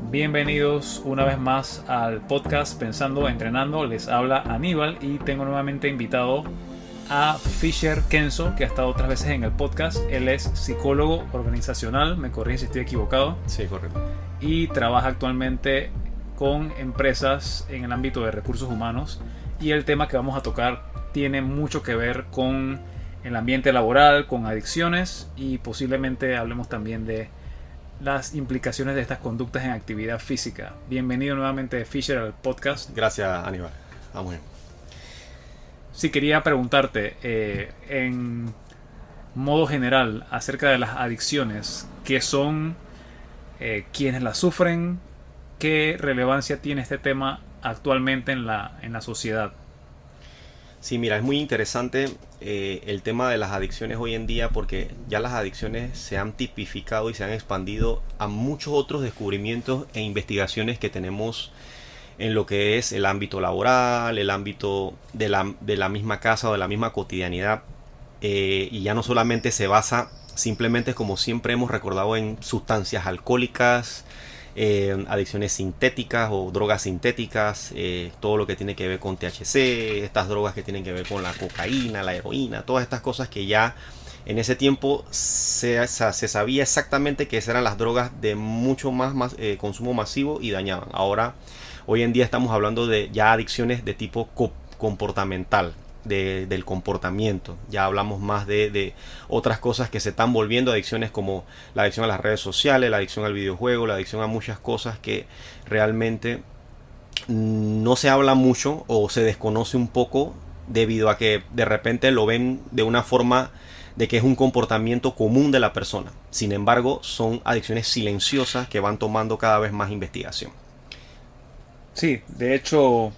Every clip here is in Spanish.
Bienvenidos una vez más al podcast Pensando, Entrenando. Les habla Aníbal y tengo nuevamente invitado a Fisher Kenzo, que ha estado otras veces en el podcast. Él es psicólogo organizacional, me corrige si estoy equivocado. Sí, correcto. Y trabaja actualmente con empresas en el ámbito de recursos humanos. Y el tema que vamos a tocar tiene mucho que ver con el ambiente laboral, con adicciones y posiblemente hablemos también de las implicaciones de estas conductas en actividad física. Bienvenido nuevamente, Fisher, al podcast. Gracias, Aníbal. Vamos bien. Sí, quería preguntarte, en modo general, acerca de las adicciones, ¿qué son, quiénes las sufren, qué relevancia tiene este tema actualmente en la sociedad? Sí, mira, es muy interesante el tema de las adicciones hoy en día porque ya las adicciones se han tipificado y se han expandido a muchos otros descubrimientos e investigaciones que tenemos en lo que es el ámbito laboral, el ámbito de la misma casa o de la misma cotidianidad. Y ya no solamente se basa simplemente, como siempre hemos recordado, en sustancias alcohólicas, adicciones sintéticas o drogas sintéticas, todo lo que tiene que ver con THC, estas drogas que tienen que ver con la cocaína, la heroína, todas estas cosas que ya en ese tiempo se sabía exactamente que esas eran las drogas de mucho más consumo masivo y dañaban. Ahora, hoy en día estamos hablando de ya adicciones de tipo comportamental. Del comportamiento. Ya hablamos más de otras cosas que se están volviendo adicciones, como la adicción a las redes sociales, la adicción al videojuego, la adicción a muchas cosas que realmente no se habla mucho o se desconoce un poco debido a que de repente lo ven de una forma de que es un comportamiento común de la persona. Sin embargo, son adicciones silenciosas que van tomando cada vez más investigación. Sí, de hecho,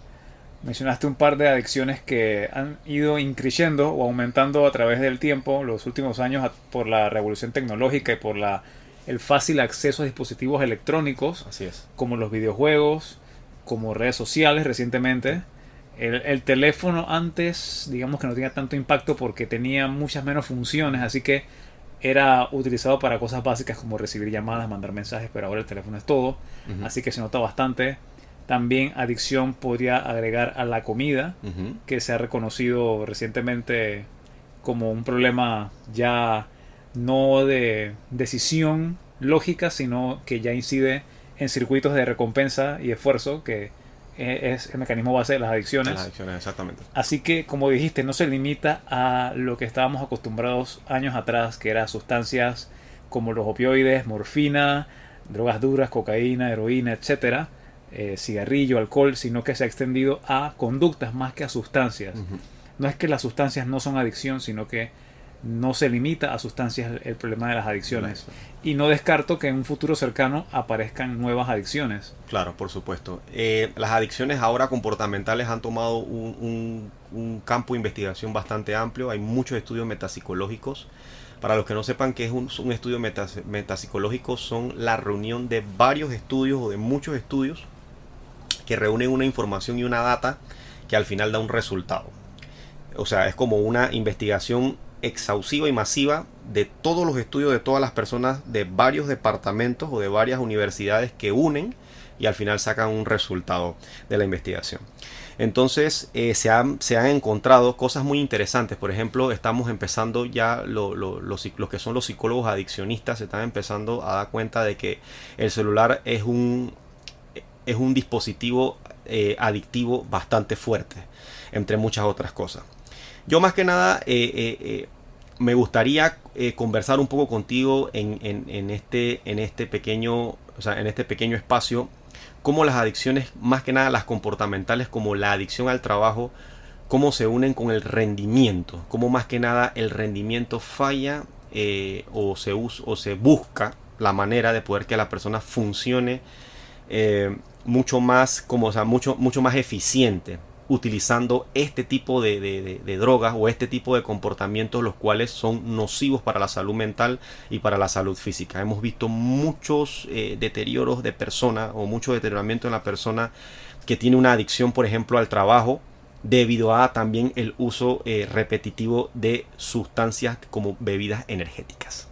mencionaste un par de adicciones que han ido increciendo o aumentando a través del tiempo, los últimos años, por la revolución tecnológica y por el fácil acceso a dispositivos electrónicos. Así es. Como los videojuegos, como redes sociales recientemente. El teléfono antes, digamos que no tenía tanto impacto porque tenía muchas menos funciones, así que era utilizado para cosas básicas como recibir llamadas, mandar mensajes, pero ahora el teléfono es todo, así que se nota bastante. También adicción podría agregar a la comida, que se ha reconocido recientemente como un problema ya no de decisión lógica, sino que ya incide en circuitos de recompensa y esfuerzo, que es el mecanismo base de las adicciones. Las adicciones, exactamente. Así que, como dijiste, no se limita a lo que estábamos acostumbrados años atrás, que eran sustancias como los opioides, morfina, drogas duras, cocaína, heroína, etcétera, cigarrillo, alcohol, sino que se ha extendido a conductas más que a sustancias. No es que las sustancias no son adicción, sino que no se limita a sustancias el problema de las adicciones. Y no descarto que en un futuro cercano aparezcan nuevas adicciones. Claro, por supuesto. Las adicciones ahora comportamentales han tomado un campo de investigación bastante amplio. Hay muchos estudios metapsicológicos. Para los que no sepan qué es un estudio metapsicológico, son la reunión de varios estudios o de muchos estudios que reúnen una información y una data que al final da un resultado. O sea, es como una investigación exhaustiva y masiva de todos los estudios de todas las personas de varios departamentos o de varias universidades que unen y al final sacan un resultado de la investigación. Entonces se han encontrado cosas muy interesantes. Por ejemplo, estamos empezando ya, los que son los psicólogos adiccionistas se están empezando a dar cuenta de que el celular es un dispositivo adictivo bastante fuerte, entre muchas otras cosas. Yo más que nada me gustaría conversar un poco contigo en este pequeño espacio, cómo las adicciones, más que nada las comportamentales, como la adicción al trabajo, cómo se unen con el rendimiento, cómo más que nada el rendimiento falla o se busca la manera de poder que la persona funcione mucho más mucho más eficiente utilizando este tipo de drogas o este tipo de comportamientos, los cuales son nocivos para la salud mental y para la salud física. Hemos visto muchos deterioros de persona o mucho deterioramiento en la persona que tiene una adicción, por ejemplo, al trabajo, debido a también el uso repetitivo de sustancias como bebidas energéticas.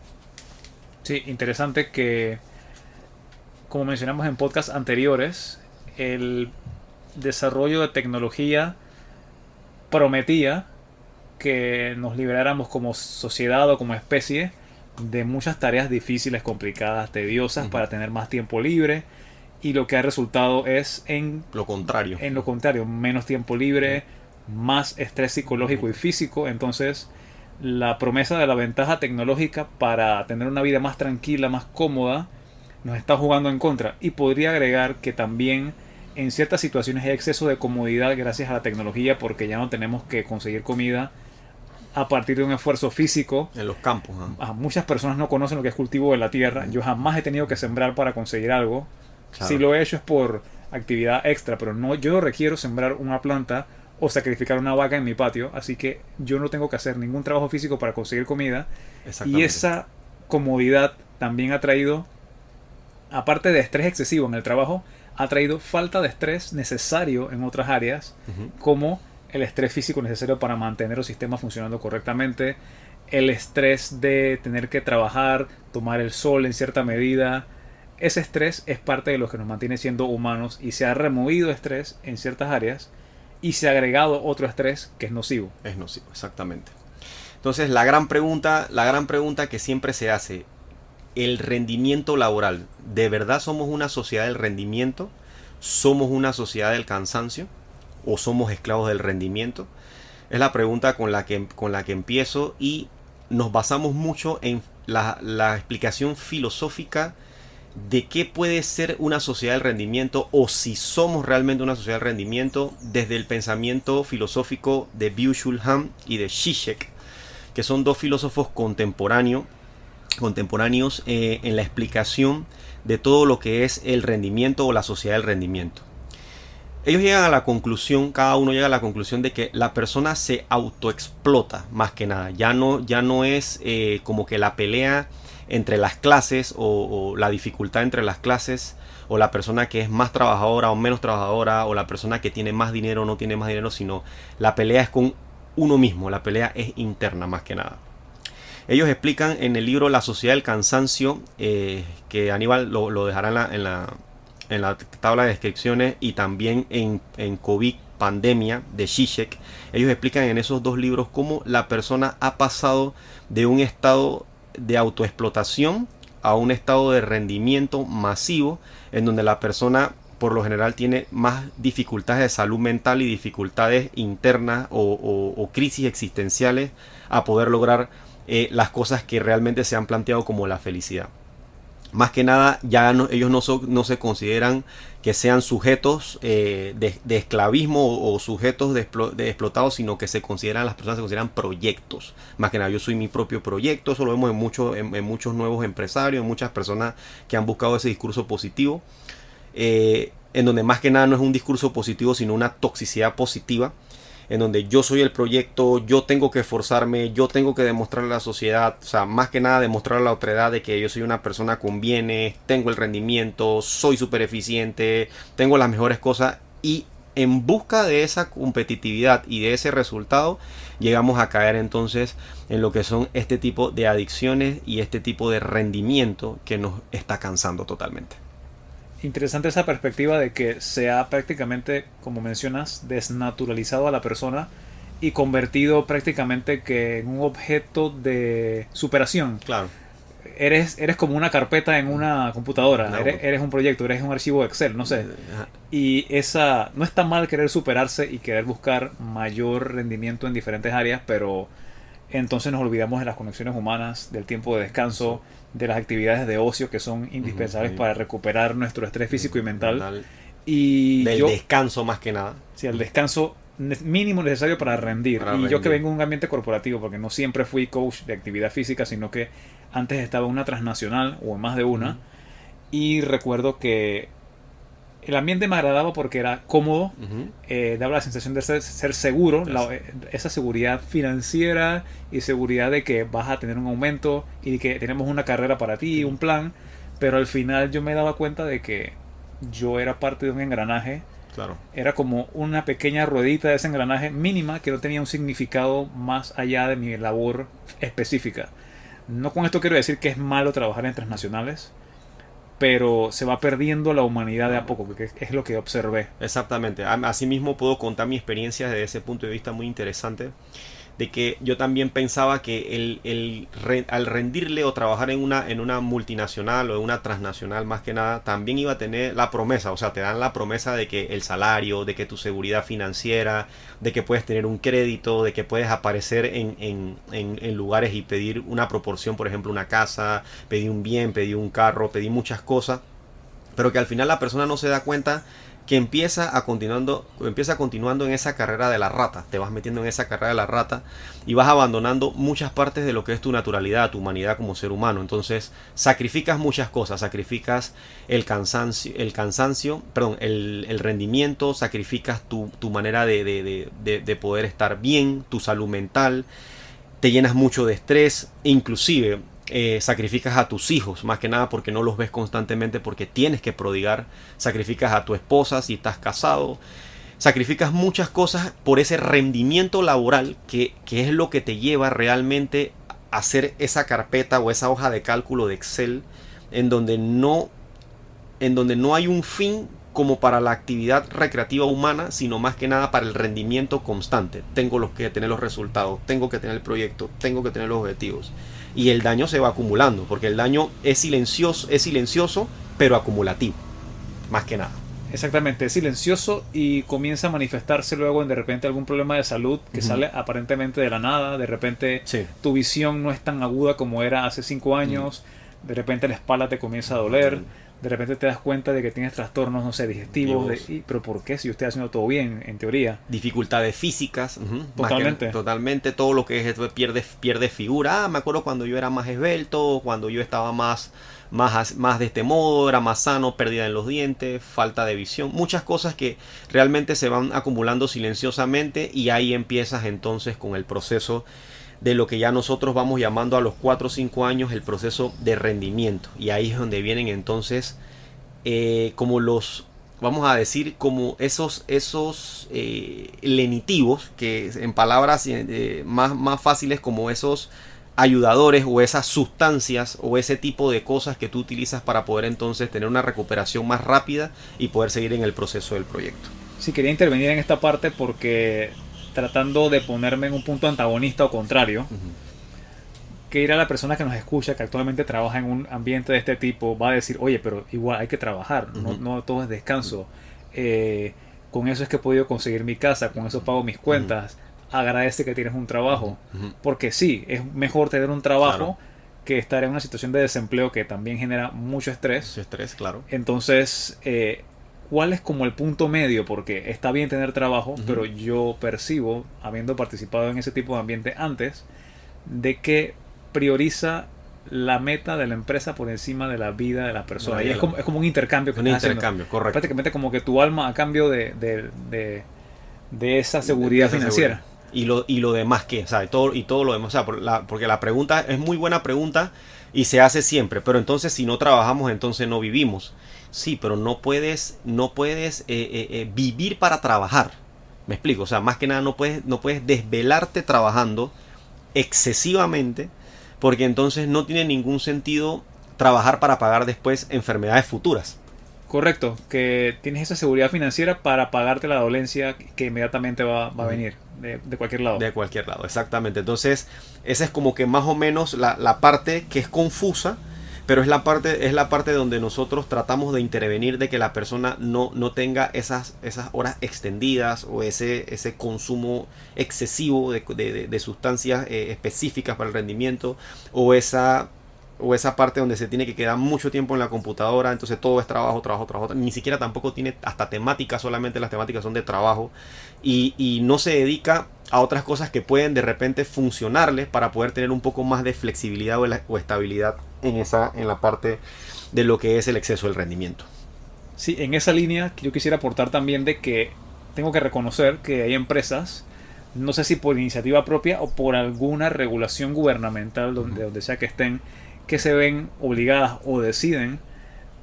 Sí, interesante que como mencionamos en podcasts anteriores, el desarrollo de tecnología prometía que nos liberáramos como sociedad o como especie de muchas tareas difíciles, complicadas, tediosas, para tener más tiempo libre, y lo que ha resultado es en lo contrario. En lo contrario, menos tiempo libre, más estrés psicológico y físico. Entonces, la promesa de la ventaja tecnológica para tener una vida más tranquila, más cómoda, nos está jugando en contra. Y podría agregar que también en ciertas situaciones hay exceso de comodidad gracias a la tecnología, porque ya no tenemos que conseguir comida a partir de un esfuerzo físico. En los campos. Muchas personas no conocen lo que es cultivo de la tierra. Yo jamás he tenido que sembrar para conseguir algo. Claro. Si lo he hecho es por actividad extra, pero no, yo no requiero sembrar una planta o sacrificar una vaca en mi patio, así que yo no tengo que hacer ningún trabajo físico para conseguir comida. Y esa comodidad también ha traído, aparte de estrés excesivo en el trabajo, ha traído falta de estrés necesario en otras áreas, como el estrés físico necesario para mantener los sistemas funcionando correctamente, el estrés de tener que trabajar, tomar el sol en cierta medida. Ese estrés es parte de lo que nos mantiene siendo humanos, y se ha removido estrés en ciertas áreas y se ha agregado otro estrés que es nocivo. Es nocivo, exactamente. Entonces la gran pregunta que siempre se hace, el rendimiento laboral, ¿de verdad somos una sociedad del rendimiento? ¿Somos una sociedad del cansancio? ¿O somos esclavos del rendimiento? Es la pregunta con la que empiezo, y nos basamos mucho en la explicación filosófica de qué puede ser una sociedad del rendimiento, o si somos realmente una sociedad del rendimiento, desde el pensamiento filosófico de Byung-Chul Han y de Zizek, que son dos filósofos contemporáneos en la explicación de todo lo que es el rendimiento o la sociedad del rendimiento. Ellos llegan a la conclusión, cada uno llega a la conclusión de que la persona se autoexplota más que nada. Ya no es como que la pelea entre las clases o la dificultad entre las clases, o la persona que es más trabajadora o menos trabajadora, o la persona que tiene más dinero o no tiene más dinero, sino la pelea es con uno mismo, la pelea es interna más que nada. Ellos explican en el libro La Sociedad del Cansancio, que Aníbal lo dejará en la tabla de descripciones, y también en COVID Pandemia de Zizek. Ellos explican en esos dos libros cómo la persona ha pasado de un estado de autoexplotación a un estado de rendimiento masivo, en donde la persona por lo general tiene más dificultades de salud mental y dificultades internas o crisis existenciales a poder lograr las cosas que realmente se han planteado como la felicidad. Más que nada, ellos no se consideran que sean sujetos de esclavismo o sujetos de explotados, sino que las personas se consideran proyectos. Más que nada, yo soy mi propio proyecto. Eso lo vemos en muchos nuevos empresarios, en muchas personas que han buscado ese discurso positivo, en donde más que nada no es un discurso positivo, sino una toxicidad positiva, en donde yo soy el proyecto, yo tengo que esforzarme, yo tengo que demostrarle a la sociedad, o sea, más que nada demostrar a la otredad de que yo soy una persona con bienes, tengo el rendimiento, soy súper eficiente, tengo las mejores cosas, y en busca de esa competitividad y de ese resultado, llegamos a caer entonces en lo que son este tipo de adicciones y este tipo de rendimiento que nos está cansando totalmente. Interesante esa perspectiva de que se ha prácticamente, como mencionas, desnaturalizado a la persona y convertido prácticamente que en un objeto de superación. Claro. Eres como una carpeta en una computadora, eres un proyecto, eres un archivo Excel, no sé. Y no está mal querer superarse y querer buscar mayor rendimiento en diferentes áreas, pero entonces nos olvidamos de las conexiones humanas, del tiempo de descanso, de las actividades de ocio que son indispensables para recuperar nuestro estrés físico y mental. Y del descanso más que nada. Sí, el descanso mínimo necesario para rendir. Yo que vengo de un ambiente corporativo, porque no siempre fui coach de actividad física, sino que antes estaba en una transnacional o en más de una. Y recuerdo que el ambiente me agradaba porque era cómodo, daba la sensación de ser seguro, esa seguridad financiera y seguridad de que vas a tener un aumento y que tenemos una carrera para ti, un plan, pero al final yo me daba cuenta de que yo era parte de un engranaje. Claro. Era como una pequeña ruedita de ese engranaje mínima que no tenía un significado más allá de mi labor específica. No con esto quiero decir que es malo trabajar en transnacionales, pero se va perdiendo la humanidad de a poco, que es lo que observé. Exactamente. Asimismo puedo contar mi experiencia desde ese punto de vista muy interesante, de que yo también pensaba que al rendirle o trabajar en una multinacional o en una transnacional más que nada, también iba a tener la promesa, o sea, te dan la promesa de que el salario, de que tu seguridad financiera, de que puedes tener un crédito, de que puedes aparecer en lugares y pedir una proporción, por ejemplo, una casa, pedir un bien, pedir un carro, pedir muchas cosas, pero que al final la persona no se da cuenta que empieza continuando en esa carrera de la rata. Te vas metiendo en esa carrera de la rata y vas abandonando muchas partes de lo que es tu naturalidad, tu humanidad como ser humano. Entonces sacrificas muchas cosas, sacrificas el rendimiento, sacrificas tu manera de poder estar bien, tu salud mental, te llenas mucho de estrés, inclusive sacrificas a tus hijos, más que nada porque no los ves constantemente, porque tienes que prodigar, sacrificas a tu esposa si estás casado, sacrificas muchas cosas por ese rendimiento laboral que es lo que te lleva realmente a hacer esa carpeta o esa hoja de cálculo de Excel en donde no hay un fin como para la actividad recreativa humana, sino más que nada para el rendimiento constante. Tengo que tener los resultados, tengo que tener el proyecto, tengo que tener los objetivos. Y el daño se va acumulando, porque el daño es silencioso, pero acumulativo, más que nada. Exactamente, es silencioso y comienza a manifestarse luego en de repente algún problema de salud que sale aparentemente de la nada. De repente tu visión no es tan aguda como era hace 5 años. De repente la espalda te comienza a doler. De repente te das cuenta de que tienes trastornos, no sé, digestivos. ¿Pero por qué? Si yo estoy haciendo todo bien, en teoría. Dificultades físicas. Totalmente. Totalmente. Todo lo que es pierde figura. Me acuerdo cuando yo era más esbelto, cuando yo estaba más de este modo, era más sano, pérdida en los dientes, falta de visión. Muchas cosas que realmente se van acumulando silenciosamente y ahí empiezas entonces con el proceso de lo que ya nosotros vamos llamando a los 4 o 5 años el proceso de rendimiento. Y ahí es donde vienen entonces como vamos a decir, como esos lenitivos, que en palabras más fáciles, como esos ayudadores o esas sustancias o ese tipo de cosas que tú utilizas para poder entonces tener una recuperación más rápida y poder seguir en el proceso del proyecto. Sí, quería intervenir en esta parte porque tratando de ponerme en un punto antagonista o contrario, que ir a la persona que nos escucha, que actualmente trabaja en un ambiente de este tipo, va a decir, oye, pero igual hay que trabajar, no todo es descanso. Con eso es que he podido conseguir mi casa, con eso pago mis cuentas. Agradece que tienes un trabajo, porque sí, es mejor tener un trabajo que estar en una situación de desempleo que también genera mucho estrés. Mucho estrés, claro. Entonces, ¿cuál es como el punto medio? Porque está bien tener trabajo, pero yo percibo, habiendo participado en ese tipo de ambiente antes, de que prioriza la meta de la empresa por encima de la vida de la persona. Y es como un intercambio que estás haciendo. Correcto. Prácticamente como que tu alma a cambio de esa seguridad financiera. Y lo demás qué, o sea, todo lo demás, o sea, porque la pregunta es muy buena pregunta y se hace siempre, pero entonces si no trabajamos, entonces no vivimos. Sí, pero no puedes vivir para trabajar. Me explico, o sea, más que nada no puedes desvelarte trabajando excesivamente, porque entonces no tiene ningún sentido trabajar para pagar después enfermedades futuras. Correcto, que tienes esa seguridad financiera para pagarte la dolencia que inmediatamente va a venir de cualquier lado. De cualquier lado, exactamente. Entonces, esa es como que más o menos la parte que es confusa, pero es la parte donde nosotros tratamos de intervenir, de que la persona no tenga esas horas extendidas o ese consumo excesivo de sustancias específicas para el rendimiento, o esa parte donde se tiene que quedar mucho tiempo en la computadora, entonces todo es trabajo, ni siquiera tampoco tiene hasta temáticas, solamente las temáticas son de trabajo, y no se dedica a otras cosas que pueden de repente funcionarles para poder tener un poco más de flexibilidad o estabilidad en la parte de lo que es el exceso del rendimiento. Sí, en esa línea yo quisiera aportar también de que tengo que reconocer que hay empresas, no sé si por iniciativa propia o por alguna regulación gubernamental donde sea que estén, que se ven obligadas o deciden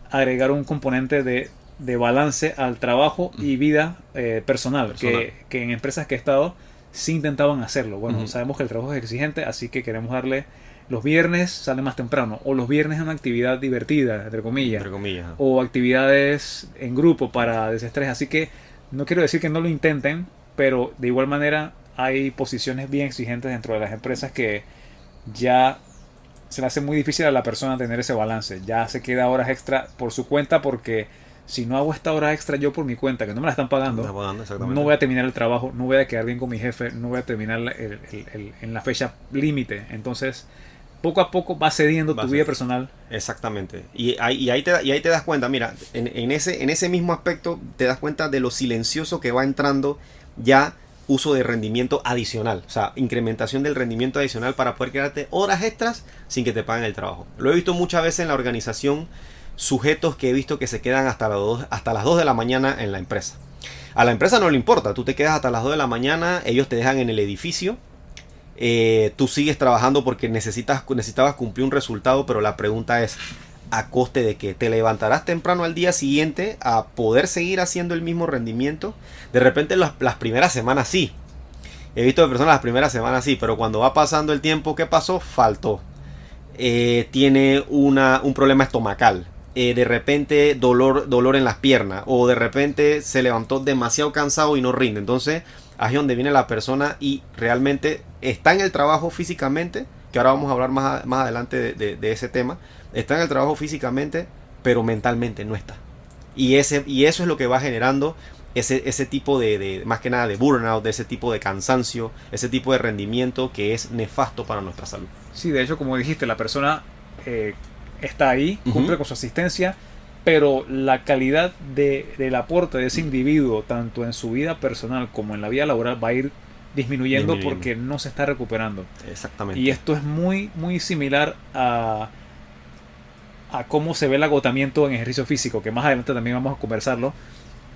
agregar un componente de balance al trabajo y vida personal. Que en empresas que he estado sí intentaban hacerlo. Bueno, sabemos que el trabajo es exigente, así que queremos darle los viernes salen más temprano, o los viernes es una actividad divertida, Entre comillas. o actividades en grupo para desestrés. Así que no quiero decir que no lo intenten, pero de igual manera hay posiciones bien exigentes dentro de las empresas que ya se le hace muy difícil a la persona tener ese balance. Ya se queda horas extra por su cuenta porque si no hago esta hora extra yo por mi cuenta, que no me la están pagando, no voy a terminar el trabajo, no voy a quedar bien con mi jefe, no voy a terminar en la fecha límite. Entonces, poco a poco va cediendo tu vida personal. Exactamente. Y ahí te das cuenta, mira, en ese mismo aspecto te das cuenta de lo silencioso que va entrando ya uso de rendimiento adicional, o sea, incrementación del rendimiento adicional para poder crearte horas extras sin que te paguen el trabajo. Lo he visto muchas veces en la organización, sujetos que he visto que se quedan hasta las 2 de la mañana en la empresa. A la empresa no le importa, tú te quedas hasta las 2 de la mañana, ellos te dejan en el edificio, tú sigues trabajando porque necesitabas cumplir un resultado, pero la pregunta es, ¿a coste de que te levantarás temprano al día siguiente a poder seguir haciendo el mismo rendimiento? De repente las primeras semanas sí. He visto de personas las primeras semanas sí, pero cuando va pasando el tiempo, ¿qué pasó? Faltó. Tiene un problema estomacal. De repente dolor en las piernas. O de repente se levantó demasiado cansado y no rinde. Entonces, ahí es donde viene la persona y realmente está en el trabajo físicamente, que ahora vamos a hablar más adelante de ese tema. Está en el trabajo físicamente, pero mentalmente no está. Y eso es lo que va generando ese tipo más que nada de burnout, de ese tipo de cansancio, ese tipo de rendimiento que es nefasto para nuestra salud. Sí, de hecho, como dijiste, la persona está ahí, cumple con su asistencia, pero la calidad del aporte de ese individuo, tanto en su vida personal como en la vida laboral, va a ir disminuyendo porque no se está recuperando. Exactamente. Y esto es muy, muy similar a cómo se ve el agotamiento en ejercicio físico, que más adelante también vamos a conversarlo,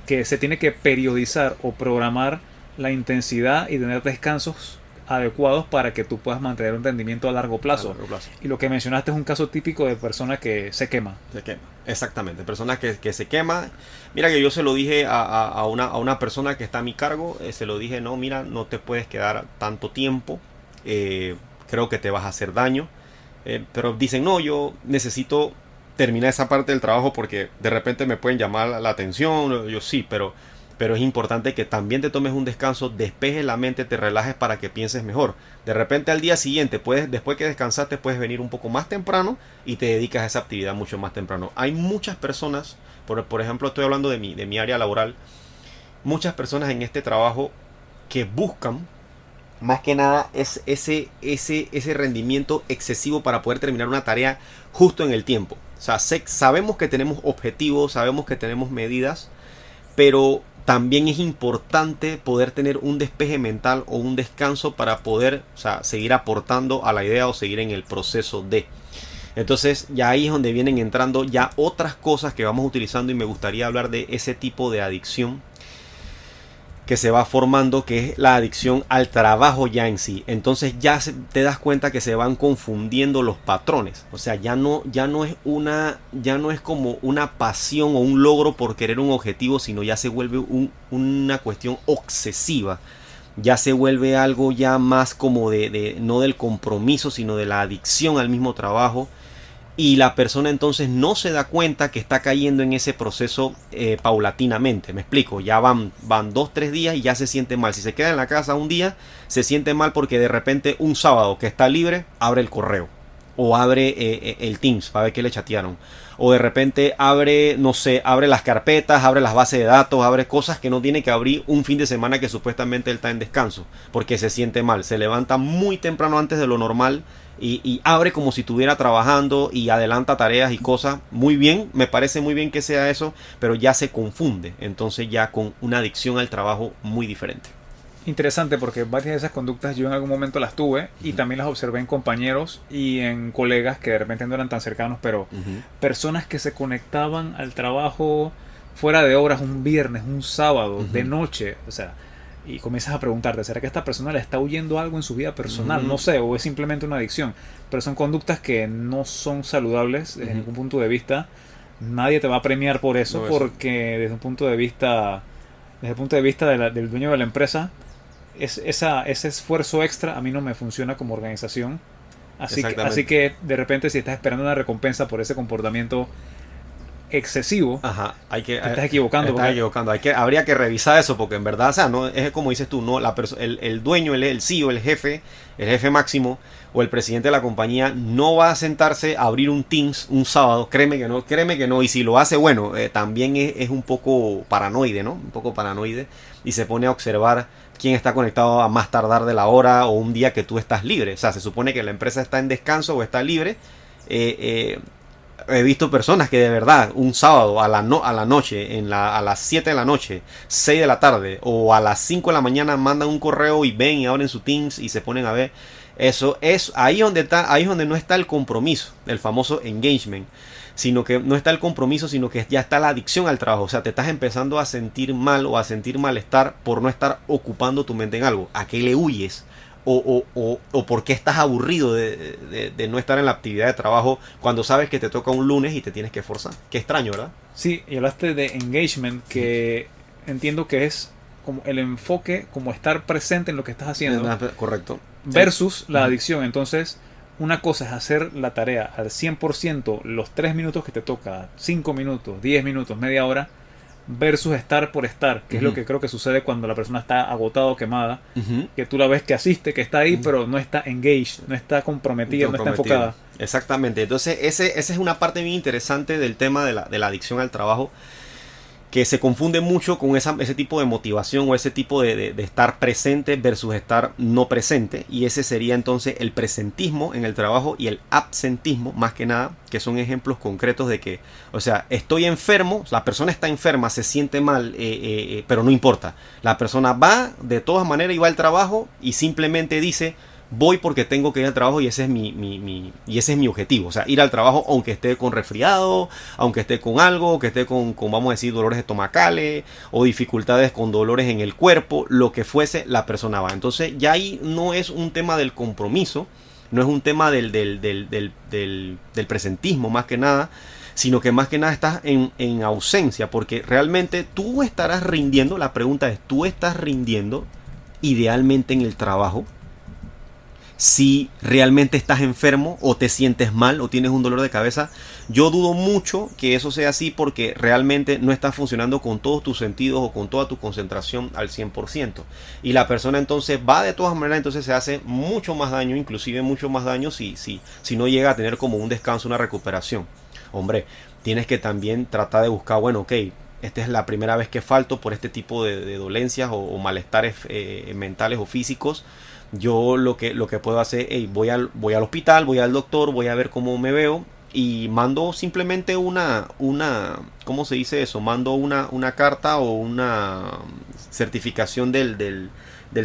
que se tiene que periodizar o programar la intensidad y tener descansos adecuados para que tú puedas mantener un rendimiento a largo plazo. Y lo que mencionaste es un caso típico de persona que se quema. Se quema, exactamente. Personas que se quema. Mira que yo se lo dije a una persona que está a mi cargo, se lo dije, no, mira, no te puedes quedar tanto tiempo, creo que te vas a hacer daño. Pero dicen, no, yo necesito terminar esa parte del trabajo porque de repente me pueden llamar la atención. Yo sí, pero es importante que también te tomes un descanso, despejes la mente, te relajes para que pienses mejor. De repente al día siguiente, después que descansaste, puedes venir un poco más temprano y te dedicas a esa actividad mucho más temprano. Hay muchas personas, por ejemplo, estoy hablando de mi área laboral, muchas personas en este trabajo que buscan más que nada es ese rendimiento excesivo para poder terminar una tarea justo en el tiempo. O sea, sabemos que tenemos objetivos, sabemos que tenemos medidas, pero también es importante poder tener un despeje mental o un descanso para poder, o sea, seguir aportando a la idea o seguir en el proceso de. Entonces ya ahí es donde vienen entrando ya otras cosas que vamos utilizando y me gustaría hablar de ese tipo de adicción que se va formando, que es la adicción al trabajo ya en sí. Entonces ya te das cuenta que se van confundiendo los patrones. O sea, ya no es como una pasión o un logro por querer un objetivo, sino ya se vuelve una cuestión obsesiva. Ya se vuelve algo ya más como no del compromiso, sino de la adicción al mismo trabajo. Y la persona entonces no se da cuenta que está cayendo en ese proceso paulatinamente. Me explico, ya van 2-3 días y ya se siente mal. Si se queda en la casa un día, se siente mal porque de repente un sábado que está libre, abre el correo. O abre el Teams para ver qué le chatearon. O de repente abre las carpetas, abre las bases de datos, abre cosas que no tiene que abrir un fin de semana que supuestamente él está en descanso. Porque se siente mal. Se levanta muy temprano antes de lo normal. Y abre como si estuviera trabajando y adelanta tareas y cosas. Muy bien, me parece muy bien que sea eso, pero ya se confunde. Entonces ya con una adicción al trabajo muy diferente. Interesante porque varias de esas conductas yo en algún momento las tuve y también las observé en compañeros y en colegas que de repente no eran tan cercanos, pero personas que se conectaban al trabajo fuera de horas un viernes, un sábado, de noche, o sea, y comienzas a preguntarte, ¿será que esta persona le está huyendo algo en su vida personal? No sé, o es simplemente una adicción. Pero son conductas que no son saludables desde ningún punto de vista. Nadie te va a premiar por eso, porque desde un punto de vista, del dueño de la empresa, ese esfuerzo extra a mí no me funciona como organización. Así que de repente si estás esperando una recompensa por ese comportamiento excesivo, Ajá, te estás equivocando. Habría que revisar eso porque en verdad, o sea, no es como dices tú, no, el dueño, el CEO, el jefe máximo o el presidente de la compañía no va a sentarse a abrir un Teams un sábado, créeme que no, y si lo hace, bueno, también es un poco paranoide, ¿no? Un poco paranoide y se pone a observar quién está conectado a más tardar de la hora o un día que tú estás libre, o sea, se supone que la empresa está en descanso o está libre. He visto personas que de verdad un sábado a la noche, a las 7 de la noche, 6 de la tarde o a las 5 de la mañana mandan un correo y ven y abren su Teams y se ponen a ver. Eso es ahí es donde no está el compromiso, el famoso engagement, sino que no está el compromiso, sino que ya está la adicción al trabajo. O sea, te estás empezando a sentir mal o a sentir malestar por no estar ocupando tu mente en algo. ¿A qué le huyes? O por qué estás aburrido de no estar en la actividad de trabajo cuando sabes que te toca un lunes y te tienes que esforzar. Qué extraño, ¿verdad? Sí, y hablaste de engagement, que entiendo que es como el enfoque, como estar presente en lo que estás haciendo. Correcto. Versus la adicción. Entonces, una cosa es hacer la tarea al 100% los 3 minutos que te toca, 5 minutos, 10 minutos, media hora, versus estar por estar, que es lo que creo que sucede cuando la persona está agotada o quemada, que tú la ves que asiste, que está ahí, pero no está engaged, no está comprometida, no está enfocada. Exactamente, entonces esa es una parte bien interesante del tema de la adicción al trabajo, que se confunde mucho con ese tipo de motivación o ese tipo de estar presente versus estar no presente, y ese sería entonces el presentismo en el trabajo y el absentismo, más que nada, que son ejemplos concretos de que, o sea, estoy enfermo, la persona está enferma, se siente mal, pero no importa, la persona va de todas maneras y va al trabajo y simplemente dice: voy porque tengo que ir al trabajo y ese es mi objetivo. O sea, ir al trabajo aunque esté con resfriado, aunque esté con algo, que esté con vamos a decir, dolores estomacales o dificultades con dolores en el cuerpo, lo que fuese, la persona va. Entonces ya ahí no es un tema del compromiso, no es un tema del presentismo más que nada, sino que más que nada estás en ausencia, porque realmente tú estarás rindiendo, la pregunta es, ¿tú estás rindiendo idealmente en el trabajo? Si realmente estás enfermo o te sientes mal o tienes un dolor de cabeza, yo dudo mucho que eso sea así, porque realmente no estás funcionando con todos tus sentidos o con toda tu concentración al 100%. Y la persona entonces va de todas maneras, entonces se hace mucho más daño, inclusive mucho más daño si no llega a tener como un descanso, una recuperación. Hombre, tienes que también tratar de buscar, bueno, ok, esta es la primera vez que falto por este tipo de dolencias o malestares mentales o físicos. Yo lo que puedo hacer, voy al hospital, voy al doctor, voy a ver cómo me veo y mando simplemente ¿cómo se dice eso? Mando una carta o una certificación del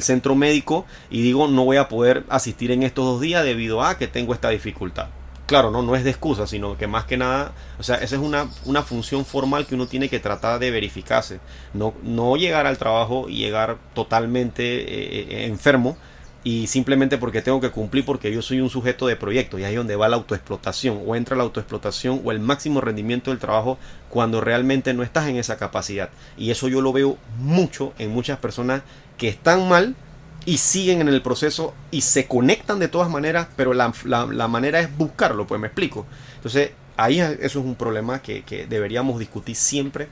centro médico y digo: no voy a poder asistir en estos 2 días debido a que tengo esta dificultad. Claro, no es de excusa, sino que más que nada, o sea, esa es una función formal que uno tiene que tratar de verificarse. No llegar al trabajo y llegar totalmente enfermo, y simplemente porque tengo que cumplir, porque yo soy un sujeto de proyecto, y ahí es donde va la autoexplotación, o entra la autoexplotación o el máximo rendimiento del trabajo cuando realmente no estás en esa capacidad. Y eso yo lo veo mucho en muchas personas que están mal y siguen en el proceso y se conectan de todas maneras, pero la manera es buscarlo, pues me explico. Entonces ahí eso es un problema que deberíamos discutir siempre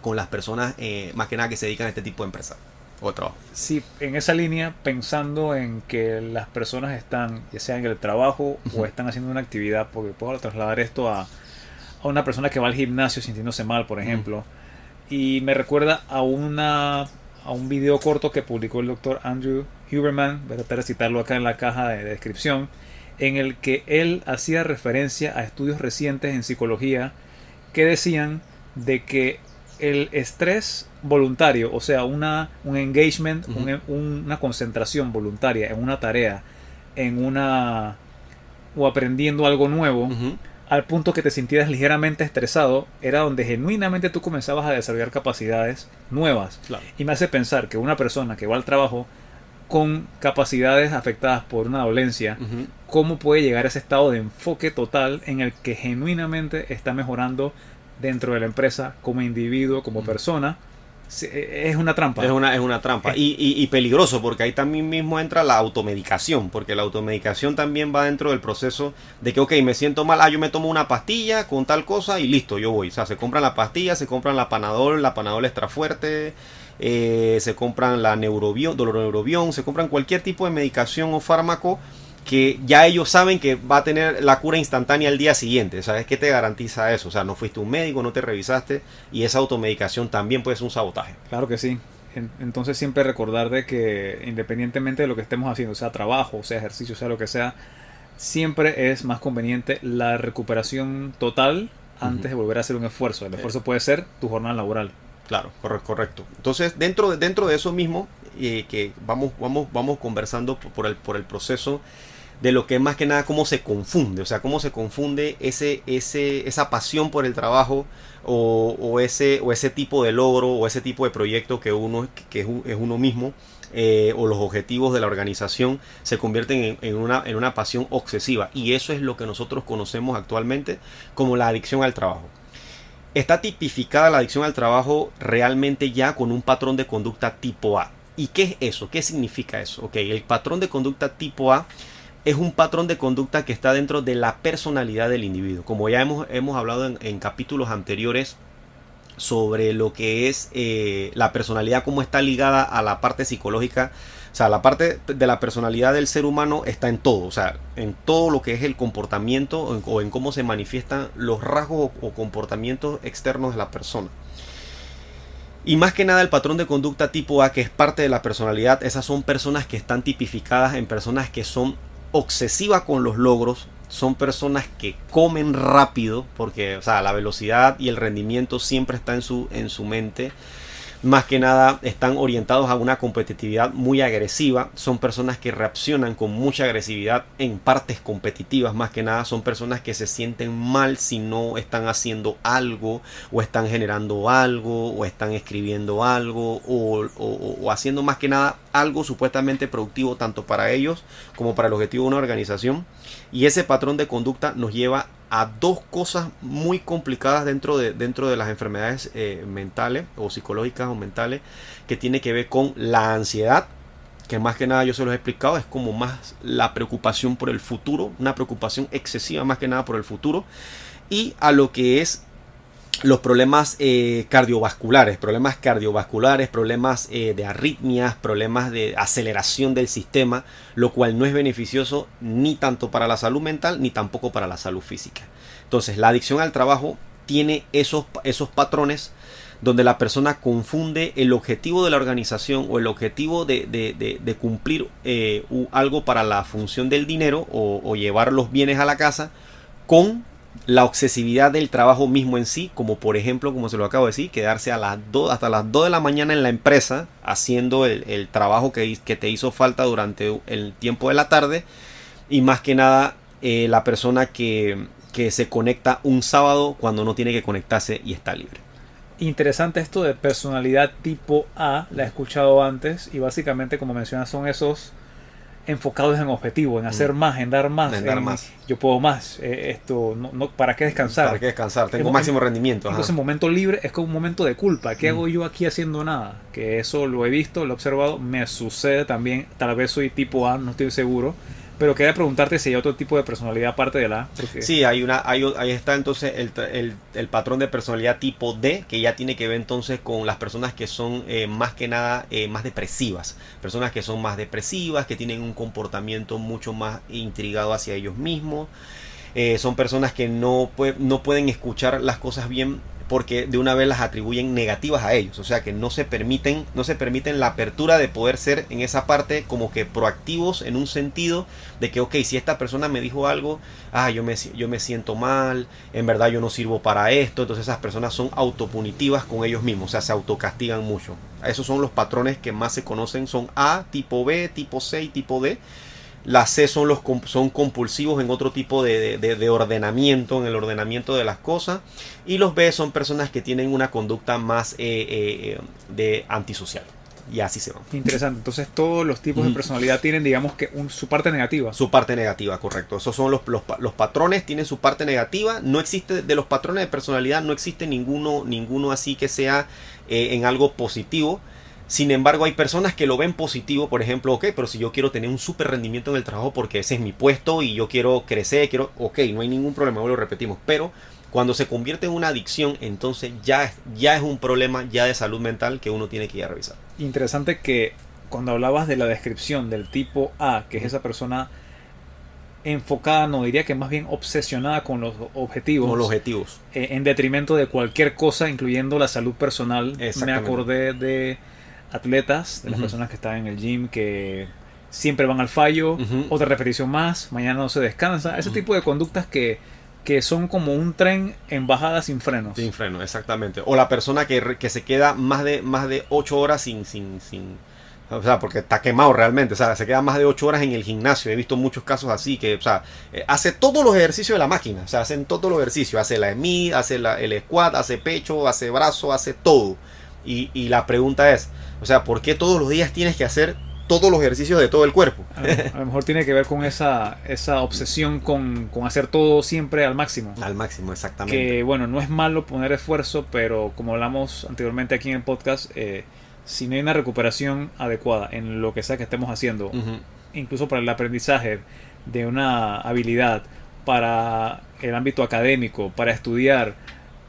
con las personas, más que nada, que se dedican a este tipo de empresas o trabajo. Sí, en esa línea, pensando en que las personas están, ya sea en el trabajo o están haciendo una actividad, porque puedo trasladar esto a una persona que va al gimnasio sintiéndose mal, por ejemplo, y me recuerda a un video corto que publicó el doctor Andrew Huberman, voy a tratar de citarlo acá en la caja de descripción, en el que él hacía referencia a estudios recientes en psicología que decían de que el estrés voluntario, o sea, un engagement, una concentración voluntaria en una tarea, o aprendiendo algo nuevo, al punto que te sintieras ligeramente estresado, era donde genuinamente tú comenzabas a desarrollar capacidades nuevas. Claro. Y me hace pensar que una persona que va al trabajo con capacidades afectadas por una dolencia, ¿cómo puede llegar a ese estado de enfoque total en el que genuinamente está mejorando dentro de la empresa como individuo, como persona, Sí, es una trampa. Es una trampa. Y peligroso, porque ahí también mismo entra la automedicación, porque la automedicación también va dentro del proceso de que, ok, me siento mal, yo me tomo una pastilla con tal cosa y listo, yo voy. O sea, se compran la pastilla, se compran la Panadol extra fuerte, se compran la Neurobion, se compran cualquier tipo de medicación o fármaco que ya ellos saben que va a tener la cura instantánea al día siguiente. ¿Sabes qué te garantiza eso? O sea, no fuiste un médico, no te revisaste, y esa automedicación también puede ser un sabotaje. Claro que sí. Entonces siempre recordar de que independientemente de lo que estemos haciendo, sea trabajo, sea ejercicio, sea lo que sea, siempre es más conveniente la recuperación total antes de volver a hacer un esfuerzo. El esfuerzo puede ser tu jornada laboral. Claro, correcto. Entonces, dentro de eso mismo, que vamos conversando por el proceso de lo que es más que nada cómo se confunde, o sea, cómo se confunde esa pasión por el trabajo o ese tipo de logro o ese tipo de proyecto que es uno mismo, o los objetivos de la organización se convierten en una pasión obsesiva, y eso es lo que nosotros conocemos actualmente como la adicción al trabajo. Está tipificada la adicción al trabajo realmente ya con un patrón de conducta tipo A. ¿Y qué es eso? ¿Qué significa eso? Ok, el patrón de conducta tipo A es un patrón de conducta que está dentro de la personalidad del individuo. Como ya hemos hablado en capítulos anteriores sobre lo que es la personalidad, cómo está ligada a la parte psicológica. O sea, la parte de la personalidad del ser humano está en todo. O sea, en todo lo que es el comportamiento o en cómo se manifiestan los rasgos o comportamientos externos de la persona. Y más que nada el patrón de conducta tipo A, que es parte de la personalidad, esas son personas que están tipificadas en personas que son obsesivas con los logros, son personas que comen rápido, porque o sea, la velocidad y el rendimiento siempre está en su mente. Más que nada están orientados a una competitividad muy agresiva. Son personas que reaccionan con mucha agresividad en partes competitivas. Más que nada son personas que se sienten mal si no están haciendo algo, o están generando algo, o están escribiendo algo, o haciendo más que nada algo supuestamente productivo tanto para ellos como para el objetivo de una organización. Y ese patrón de conducta nos lleva a dos cosas muy complicadas dentro de las enfermedades mentales o psicológicas o mentales, que tiene que ver con la ansiedad, que más que nada yo se los he explicado, es como más la preocupación por el futuro, una preocupación excesiva más que nada por el futuro, y a lo que es los problemas cardiovasculares, problemas de arritmias, problemas de aceleración del sistema, lo cual no es beneficioso ni tanto para la salud mental ni tampoco para la salud física. Entonces, la adicción al trabajo tiene esos patrones donde la persona confunde el objetivo de la organización o el objetivo de cumplir algo para la función del dinero o llevar los bienes a la casa con la obsesividad del trabajo mismo en sí, como por ejemplo, como se lo acabo de decir, quedarse hasta las 2 de la mañana en la empresa haciendo el trabajo que te hizo falta durante el tiempo de la tarde, y más que nada la persona que se conecta un sábado cuando no tiene que conectarse y está libre. Interesante esto de personalidad tipo A, la he escuchado antes, y básicamente, como mencionas, son esos enfocados en objetivo, en hacer más, en dar más, yo puedo más, esto no, ¿para qué descansar? ¿Para qué descansar? Tengo máximo rendimiento. Entonces, momento libre es como un momento de culpa. ¿Qué hago yo aquí haciendo nada? Que eso lo he visto, lo he observado, me sucede también. Tal vez soy tipo A, no estoy seguro. Pero quería preguntarte si hay otro tipo de personalidad aparte de la A. Porque... Sí, ahí está entonces el patrón de personalidad tipo D, que ya tiene que ver entonces con las personas que son más que nada más depresivas. Personas que son más depresivas, que tienen un comportamiento mucho más intrigado hacia ellos mismos. Son personas que no pueden escuchar las cosas bien, porque de una vez las atribuyen negativas a ellos. O sea que no se permiten la apertura de poder ser en esa parte como que proactivos, en un sentido de que, ok, si esta persona me dijo algo, yo me siento mal, en verdad yo no sirvo para esto. Entonces esas personas son autopunitivas con ellos mismos, o sea, se autocastigan mucho. Esos son los patrones que más se conocen, son A, tipo B, tipo C y tipo D. Las C son compulsivos en otro tipo de ordenamiento, en el ordenamiento de las cosas. Y los B son personas que tienen una conducta más de antisocial. y así se van. Interesante. Entonces todos los tipos de personalidad tienen, digamos que su parte negativa. Su parte negativa, correcto. Esos son los patrones, tienen su parte negativa. No existe, de los patrones de personalidad, no existe ninguno así que sea en algo positivo. Sin embargo, hay personas que lo ven positivo, por ejemplo, ok, pero si yo quiero tener un súper rendimiento en el trabajo porque ese es mi puesto y yo quiero crecer, ok, no hay ningún problema, lo repetimos. Pero cuando se convierte en una adicción, entonces ya es un problema ya de salud mental que uno tiene que ir a revisar. Interesante que cuando hablabas de la descripción del tipo A, que es esa persona enfocada, no diría que más bien obsesionada con los objetivos. Con los objetivos. En detrimento de cualquier cosa, incluyendo la salud personal. Me acordé de atletas, de las personas que están en el gym, que siempre van al fallo, otra repetición más, mañana no se descansa. Ese tipo de conductas que son como un tren en bajada sin frenos. Sin freno, exactamente. O la persona que se queda más de 8 horas sin o sea, porque está quemado realmente. O sea, se queda más de 8 horas en el gimnasio. He visto muchos casos así que, o sea, hace todos los ejercicios de la máquina. O sea, hacen todos los ejercicios. Hace la EMI, hace el squat, hace pecho, hace brazo, hace todo. Y la pregunta es, o sea, ¿por qué todos los días tienes que hacer todos los ejercicios de todo el cuerpo? A lo mejor tiene que ver con esa obsesión con hacer todo siempre al máximo. Al máximo, exactamente. Que bueno, no es malo poner esfuerzo, pero como hablamos anteriormente aquí en el podcast, si no hay una recuperación adecuada en lo que sea que estemos haciendo, incluso para el aprendizaje de una habilidad, para el ámbito académico, para estudiar,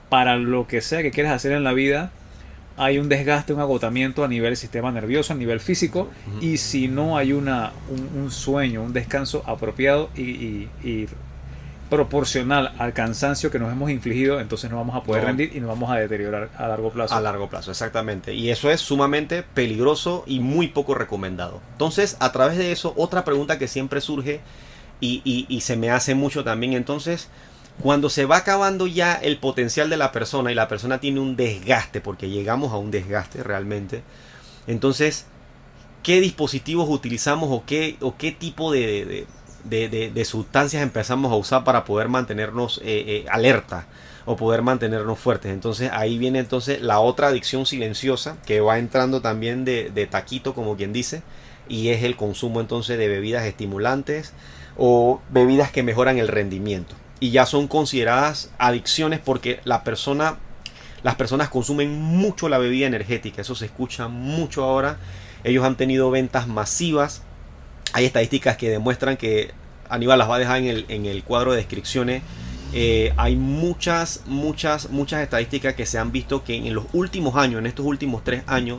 para lo que sea que quieras hacer en la vida, hay un desgaste, un agotamiento a nivel sistema nervioso, a nivel físico, y si no hay un sueño, un descanso apropiado y proporcional al cansancio que nos hemos infligido, entonces no vamos a poder rendir y nos vamos a deteriorar a largo plazo. A largo plazo, exactamente. Y eso es sumamente peligroso y muy poco recomendado. Entonces, a través de eso, otra pregunta que siempre surge y se me hace mucho también, entonces, cuando se va acabando ya el potencial de la persona y la persona tiene un desgaste, porque llegamos a un desgaste realmente, entonces, ¿qué dispositivos utilizamos o qué tipo de sustancias empezamos a usar para poder mantenernos alerta o poder mantenernos fuertes? Entonces ahí viene entonces la otra adicción silenciosa que va entrando también de taquito, como quien dice, y es el consumo entonces de bebidas estimulantes o bebidas que mejoran el rendimiento, y ya son consideradas adicciones porque las personas consumen mucho la bebida energética. Eso se escucha mucho ahora. Ellos han tenido ventas masivas. Hay estadísticas que demuestran que, Aníbal las va a dejar en el cuadro de descripciones, hay muchas estadísticas que se han visto que en los últimos años, en estos últimos 3 años,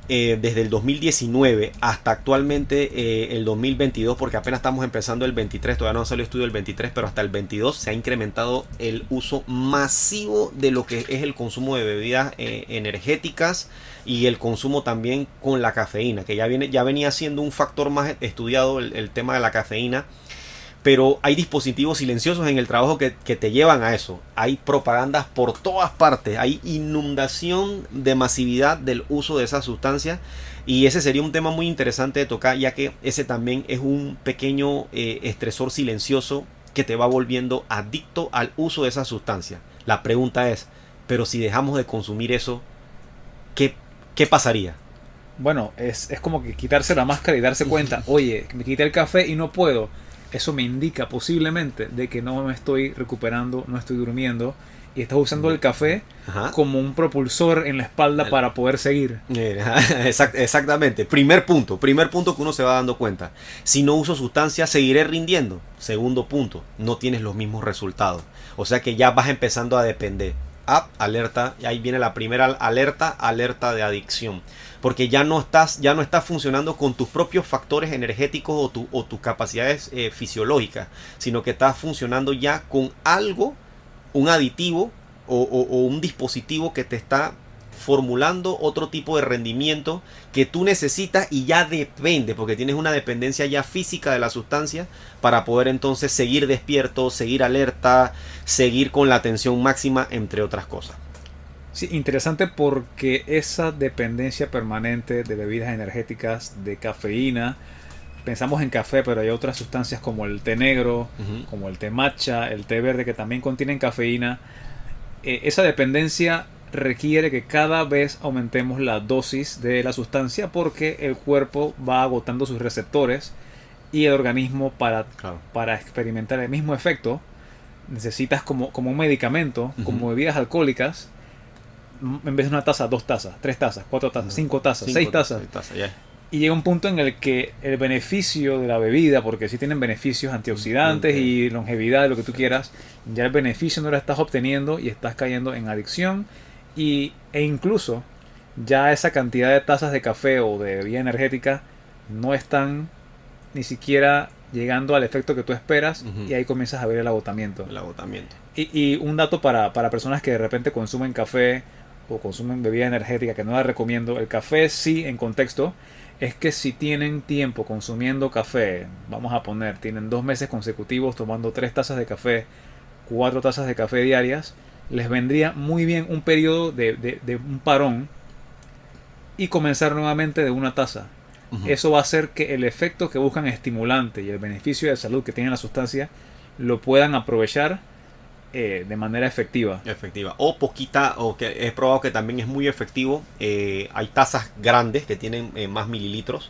desde el 2019 hasta actualmente el 2022, porque apenas estamos empezando el 23, todavía no ha salido estudio del 23, pero hasta el 22 se ha incrementado el uso masivo de lo que es el consumo de bebidas energéticas y el consumo también con la cafeína, que ya venía siendo un factor más estudiado el tema de la cafeína. Pero hay dispositivos silenciosos en el trabajo que te llevan a eso. Hay propagandas por todas partes. Hay inundación de masividad del uso de esas sustancias. Y ese sería un tema muy interesante de tocar, ya que ese también es un pequeño estresor silencioso que te va volviendo adicto al uso de esas sustancias. La pregunta es, pero si dejamos de consumir eso, ¿qué pasaría? Bueno, es como que quitarse la máscara y darse cuenta, oye, me quité el café y no puedo. Eso me indica posiblemente de que no me estoy recuperando, no estoy durmiendo, y estás usando el café como un propulsor en la espalda para poder seguir. Exactamente. Primer punto que uno se va dando cuenta. Si no uso sustancias, seguiré rindiendo. Segundo punto, no tienes los mismos resultados. O sea que ya vas empezando a depender. Alerta, y ahí viene la primera alerta de adicción, porque ya no estás funcionando con tus propios factores energéticos o tus capacidades fisiológicas, sino que estás funcionando ya con algo, un aditivo o un dispositivo que te está formulando otro tipo de rendimiento que tú necesitas y ya depende, porque tienes una dependencia ya física de la sustancia para poder entonces seguir despierto, seguir alerta, seguir con la atención máxima, entre otras cosas. Sí, interesante, porque esa dependencia permanente de bebidas energéticas, de cafeína, pensamos en café, pero hay otras sustancias como el té negro, como el té matcha, el té verde, que también contienen cafeína. Esa dependencia requiere que cada vez aumentemos la dosis de la sustancia porque el cuerpo va agotando sus receptores y el organismo para experimentar el mismo efecto necesitas como un medicamento, como bebidas alcohólicas, en vez de una taza, 2 tazas, 3 tazas, 4 tazas, 5 tazas, 6 tazas. Y llega un punto en el que el beneficio de la bebida, porque sí tienen beneficios antioxidantes y longevidad, lo que tú quieras, ya el beneficio no lo estás obteniendo y estás cayendo en adicción e incluso ya esa cantidad de tazas de café o de bebida energética no están ni siquiera llegando al efecto que tú esperas y ahí comienzas a ver el agotamiento. Y un dato para personas que de repente consumen café o consumen bebida energética, que no la recomiendo. El café sí, en contexto, es que si tienen tiempo consumiendo café, vamos a poner, tienen 2 meses consecutivos tomando 3 tazas de café, 4 tazas de café diarias, les vendría muy bien un periodo de un parón y comenzar nuevamente de 1 taza. Eso va a hacer que el efecto que buscan estimulante y el beneficio de salud que tiene la sustancia lo puedan aprovechar de manera efectiva. O poquita, o que he probado que también es muy efectivo. Hay tazas grandes que tienen más mililitros,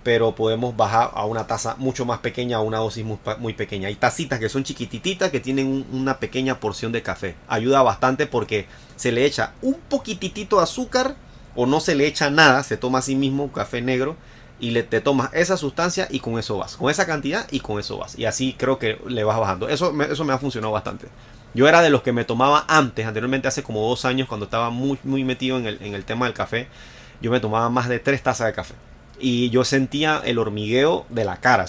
pero podemos bajar a una taza mucho más pequeña, a una dosis muy pequeña. Hay tacitas que son chiquititas que tienen una pequeña porción de café. Ayuda bastante porque se le echa un poquitito de azúcar o no se le echa nada, se toma así mismo café negro y te tomas esa sustancia y con eso vas, con esa cantidad y con eso vas, y así creo que le vas bajando. Eso me ha funcionado bastante. Yo era de los que me tomaba anteriormente, hace como 2 años, cuando estaba muy metido en el tema del café. Yo me tomaba más de 3 tazas de café y yo sentía el hormigueo de la cara,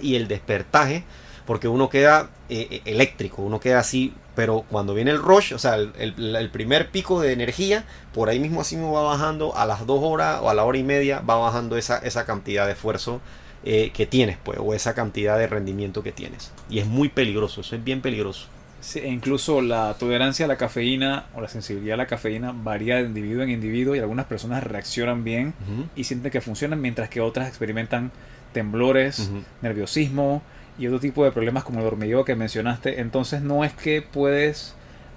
y el despertaje, porque uno queda eléctrico, uno queda así. Pero cuando viene el rush, o sea, el primer pico de energía, por ahí mismo así me va bajando a las 2 horas o a la hora y media, va bajando esa cantidad de esfuerzo que tienes, pues, o esa cantidad de rendimiento que tienes. Y es muy peligroso, eso es bien peligroso. Sí, e incluso la tolerancia a la cafeína o la sensibilidad a la cafeína varía de individuo en individuo y algunas personas reaccionan bien y sienten que funcionan, mientras que otras experimentan temblores, nerviosismo y otro tipo de problemas como el hormigueo que mencionaste. Entonces no es que puedes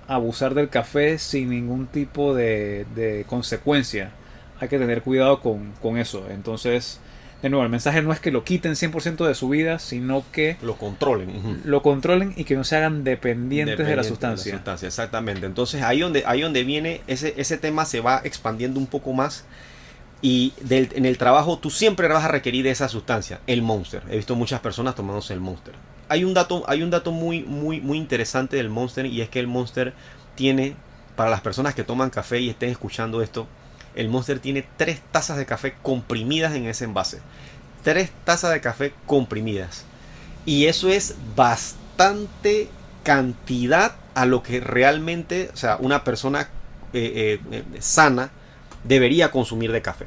abusar del café sin ningún tipo de consecuencia. Hay que tener cuidado con eso. Entonces, de nuevo, el mensaje no es que lo quiten 100% de su vida, sino que lo controlen. Lo controlen y que no se hagan dependientes de la sustancia. Exactamente. Entonces ahí donde viene ese tema, se va expandiendo un poco más. Y en el trabajo tú siempre vas a requerir de esa sustancia, el Monster. He visto muchas personas tomándose el Monster. Hay un dato muy interesante del Monster, y es que el Monster tiene, para las personas que toman café y estén escuchando esto, el Monster tiene 3 tazas de café comprimidas en ese envase. 3 tazas de café comprimidas. Y eso es bastante cantidad a lo que realmente, o sea, una persona sana debería consumir de café.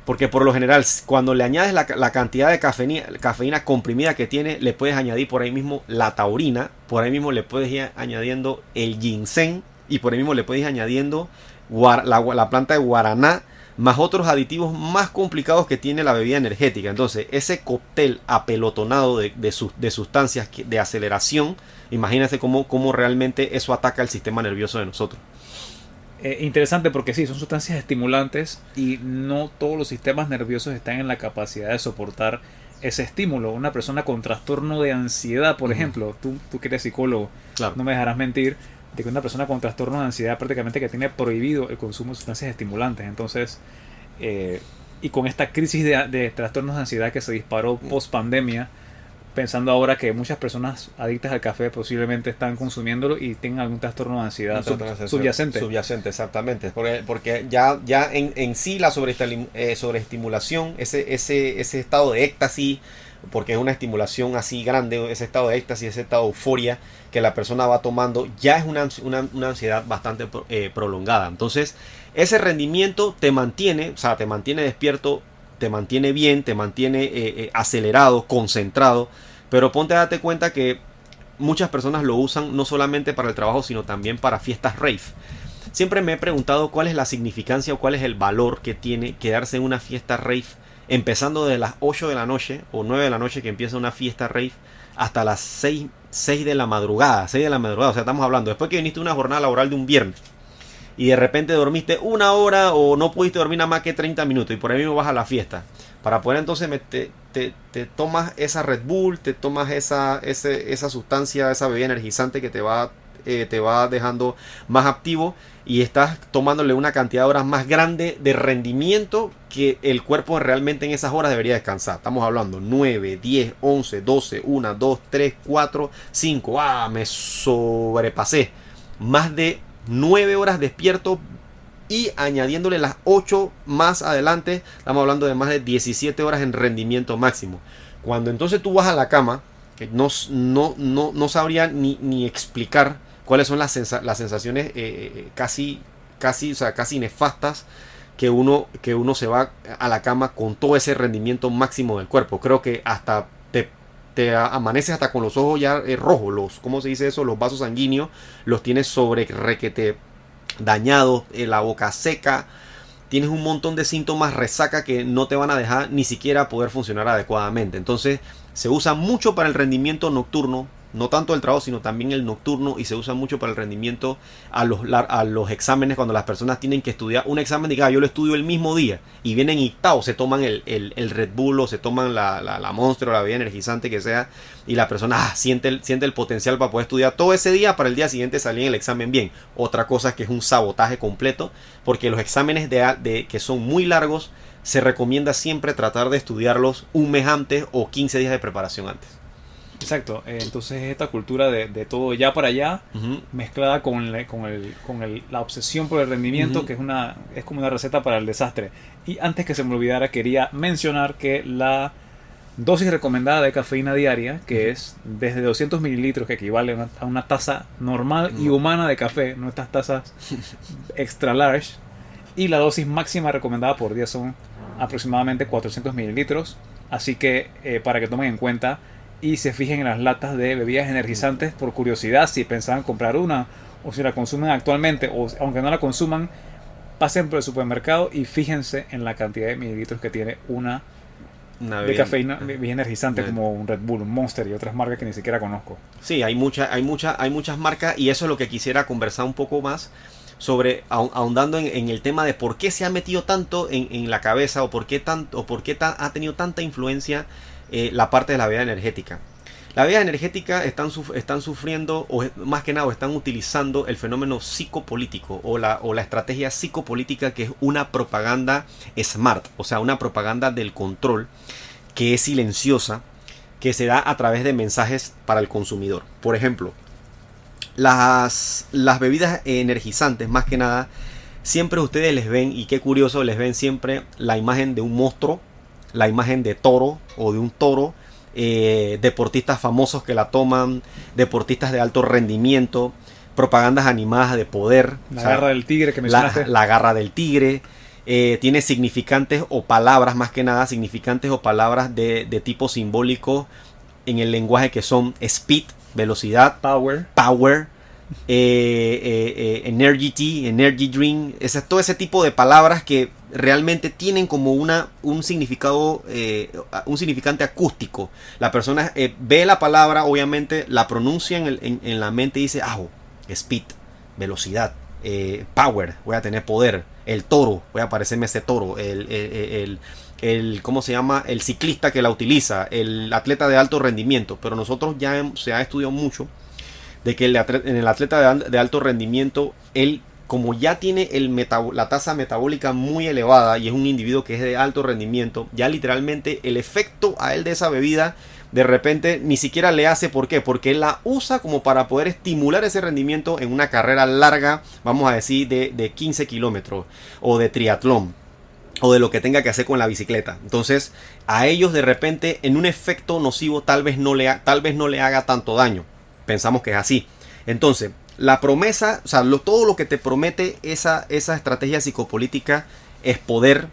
Porque por lo general, cuando le añades la cantidad de cafeína comprimida que tiene, le puedes añadir por ahí mismo la taurina, por ahí mismo le puedes ir añadiendo el ginseng, y por ahí mismo le puedes ir añadiendo la planta de guaraná, más otros aditivos más complicados que tiene la bebida energética. Entonces, ese cóctel apelotonado de sustancias de aceleración, imagínense cómo realmente eso ataca el sistema nervioso de nosotros. Interesante, porque sí, son sustancias estimulantes y no todos los sistemas nerviosos están en la capacidad de soportar ese estímulo. Una persona con trastorno de ansiedad, por ejemplo, tú que eres psicólogo, claro, no me dejarás mentir de que una persona con trastorno de ansiedad prácticamente que tiene prohibido el consumo de sustancias estimulantes. Entonces, y con esta crisis de trastornos de ansiedad que se disparó post pandemia, pensando ahora que muchas personas adictas al café posiblemente están consumiéndolo y tengan algún trastorno de ansiedad subyacente. Subyacente, exactamente. Porque ya en sí la sobreestimulación, ese estado de éxtasis, porque es una estimulación así grande, ese estado de éxtasis, ese estado de euforia que la persona va tomando, ya es una ansiedad bastante prolongada. Entonces, ese rendimiento te mantiene despierto, te mantiene bien, te mantiene acelerado, concentrado, pero date cuenta que muchas personas lo usan no solamente para el trabajo, sino también para fiestas rave. Siempre me he preguntado cuál es la significancia o cuál es el valor que tiene quedarse en una fiesta rave, empezando de las 8 de la noche o 9 de la noche que empieza una fiesta rave, hasta las 6 de la madrugada, o sea, estamos hablando, después que viniste una jornada laboral de un viernes, y de repente dormiste 1 hora o no pudiste dormir nada más que 30 minutos y por ahí mismo vas a la fiesta. Para poder entonces te tomas esa Red Bull, te tomas esa sustancia, esa bebida energizante que te va dejando más activo y estás tomándole una cantidad de horas más grande de rendimiento que el cuerpo realmente en esas horas debería descansar. Estamos hablando 9, 10, 11, 12, 1, 2, 3, 4, 5. Me sobrepasé. Más de 9 horas despierto y añadiéndole las 8 más adelante, estamos hablando de más de 17 horas en rendimiento máximo. Cuando entonces tú vas a la cama, que no sabría ni explicar cuáles son las sensaciones casi nefastas que uno se va a la cama con todo ese rendimiento máximo del cuerpo. Creo que hasta te amaneces hasta con los ojos ya rojos, ¿cómo se dice eso? Los vasos sanguíneos los tienes sobre requete dañados, la boca seca, tienes un montón de síntomas, resaca que no te van a dejar ni siquiera poder funcionar adecuadamente. Entonces se usa mucho para el rendimiento nocturno, no tanto el trabajo sino también el nocturno, y se usa mucho para el rendimiento a los exámenes, cuando las personas tienen que estudiar un examen. Diga, yo lo estudio el mismo día y vienen y se toman el Red Bull o se toman la Monster o la bebida energizante que sea, y la persona siente el potencial para poder estudiar todo ese día para el día siguiente salir en el examen bien. Otra cosa es que es un sabotaje completo, porque los exámenes que son muy largos se recomienda siempre tratar de estudiarlos un mes antes o 15 días de preparación antes. Exacto, entonces esta cultura de todo ya para allá, mezclada con la obsesión por el rendimiento, que es como una receta para el desastre. Y antes que se me olvidara, quería mencionar que la dosis recomendada de cafeína diaria, que es desde 200 mililitros, que equivale a una taza normal y humana de café, no estas tazas extra large, y la dosis máxima recomendada por día son aproximadamente 400 mililitros. Así que para que tomen en cuenta y se fijen en las latas de bebidas energizantes por curiosidad, si pensaban comprar una o si la consumen actualmente, o aunque no la consuman, pasen por el supermercado y fíjense en la cantidad de mililitros que tiene una de cafeína, bebida energizante, como un Red Bull, un Monster y otras marcas que ni siquiera conozco. Sí, hay muchas marcas, y eso es lo que quisiera conversar un poco más sobre, ahondando en el tema de por qué se ha metido tanto en la cabeza, o por qué ha tenido tanta influencia la parte de la bebida energética. La bebida energética están sufriendo, o más que nada están utilizando el fenómeno psicopolítico o la estrategia psicopolítica, que es una propaganda smart, o sea, una propaganda del control, que es silenciosa, que se da a través de mensajes para el consumidor. Por ejemplo, las bebidas energizantes, más que nada, siempre ustedes les ven, y qué curioso, les ven siempre la imagen de un monstruo, la imagen de toro o de un toro, deportistas famosos que la toman, deportistas de alto rendimiento, propagandas animadas de poder. La garra del tigre que mencionaste. La garra del tigre. Tiene significantes o palabras, más que nada, significantes o palabras de tipo simbólico en el lenguaje, que son speed, velocidad, power, energy drink, todo ese tipo de palabras que realmente tienen como un significado, un significante acústico. La persona ve la palabra, obviamente la pronuncia en la mente y dice, speed, velocidad, power, voy a tener poder, el toro, voy a parecerme a ese toro, ¿cómo se llama? El ciclista que la utiliza, el atleta de alto rendimiento. Pero nosotros se ha estudiado mucho de que en el atleta de alto rendimiento, él, como ya tiene la tasa metabólica muy elevada y es un individuo que es de alto rendimiento, ya literalmente el efecto a él de esa bebida de repente ni siquiera le hace. ¿Por qué? Porque él la usa como para poder estimular ese rendimiento en una carrera larga, vamos a decir de 15 kilómetros o de triatlón, o de lo que tenga que hacer con la bicicleta. Entonces a ellos de repente, en un efecto nocivo, tal vez no le haga tanto daño. Pensamos que es así. Entonces la promesa, o sea, todo lo que te promete esa estrategia psicopolítica es poder,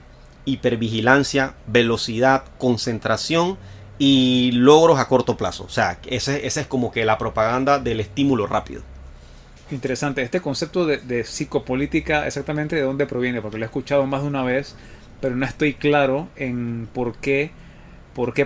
hipervigilancia, velocidad, concentración y logros a corto plazo. O sea, esa es como que la propaganda del estímulo rápido. Interesante. Este concepto de psicopolítica, exactamente de dónde proviene, porque lo he escuchado más de una vez, pero no estoy claro en por qué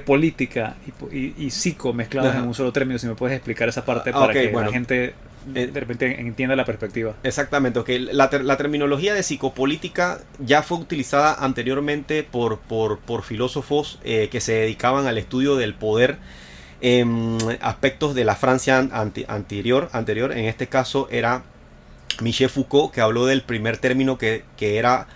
política y psico mezclados en un solo término. Si me puedes explicar esa parte para que la gente de repente entienda la perspectiva. Exactamente, ok. La terminología de psicopolítica ya fue utilizada anteriormente por filósofos que se dedicaban al estudio del poder en aspectos de la Francia anterior. En este caso era Michel Foucault, que habló del primer término que era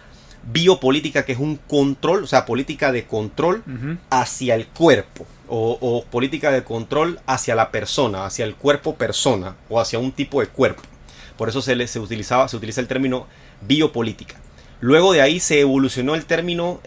biopolítica, que es un control, o sea, política de control hacia el cuerpo, o política de control hacia la persona, hacia el cuerpo persona, o hacia un tipo de cuerpo. Por eso se utiliza el término biopolítica. Luego de ahí se evolucionó el término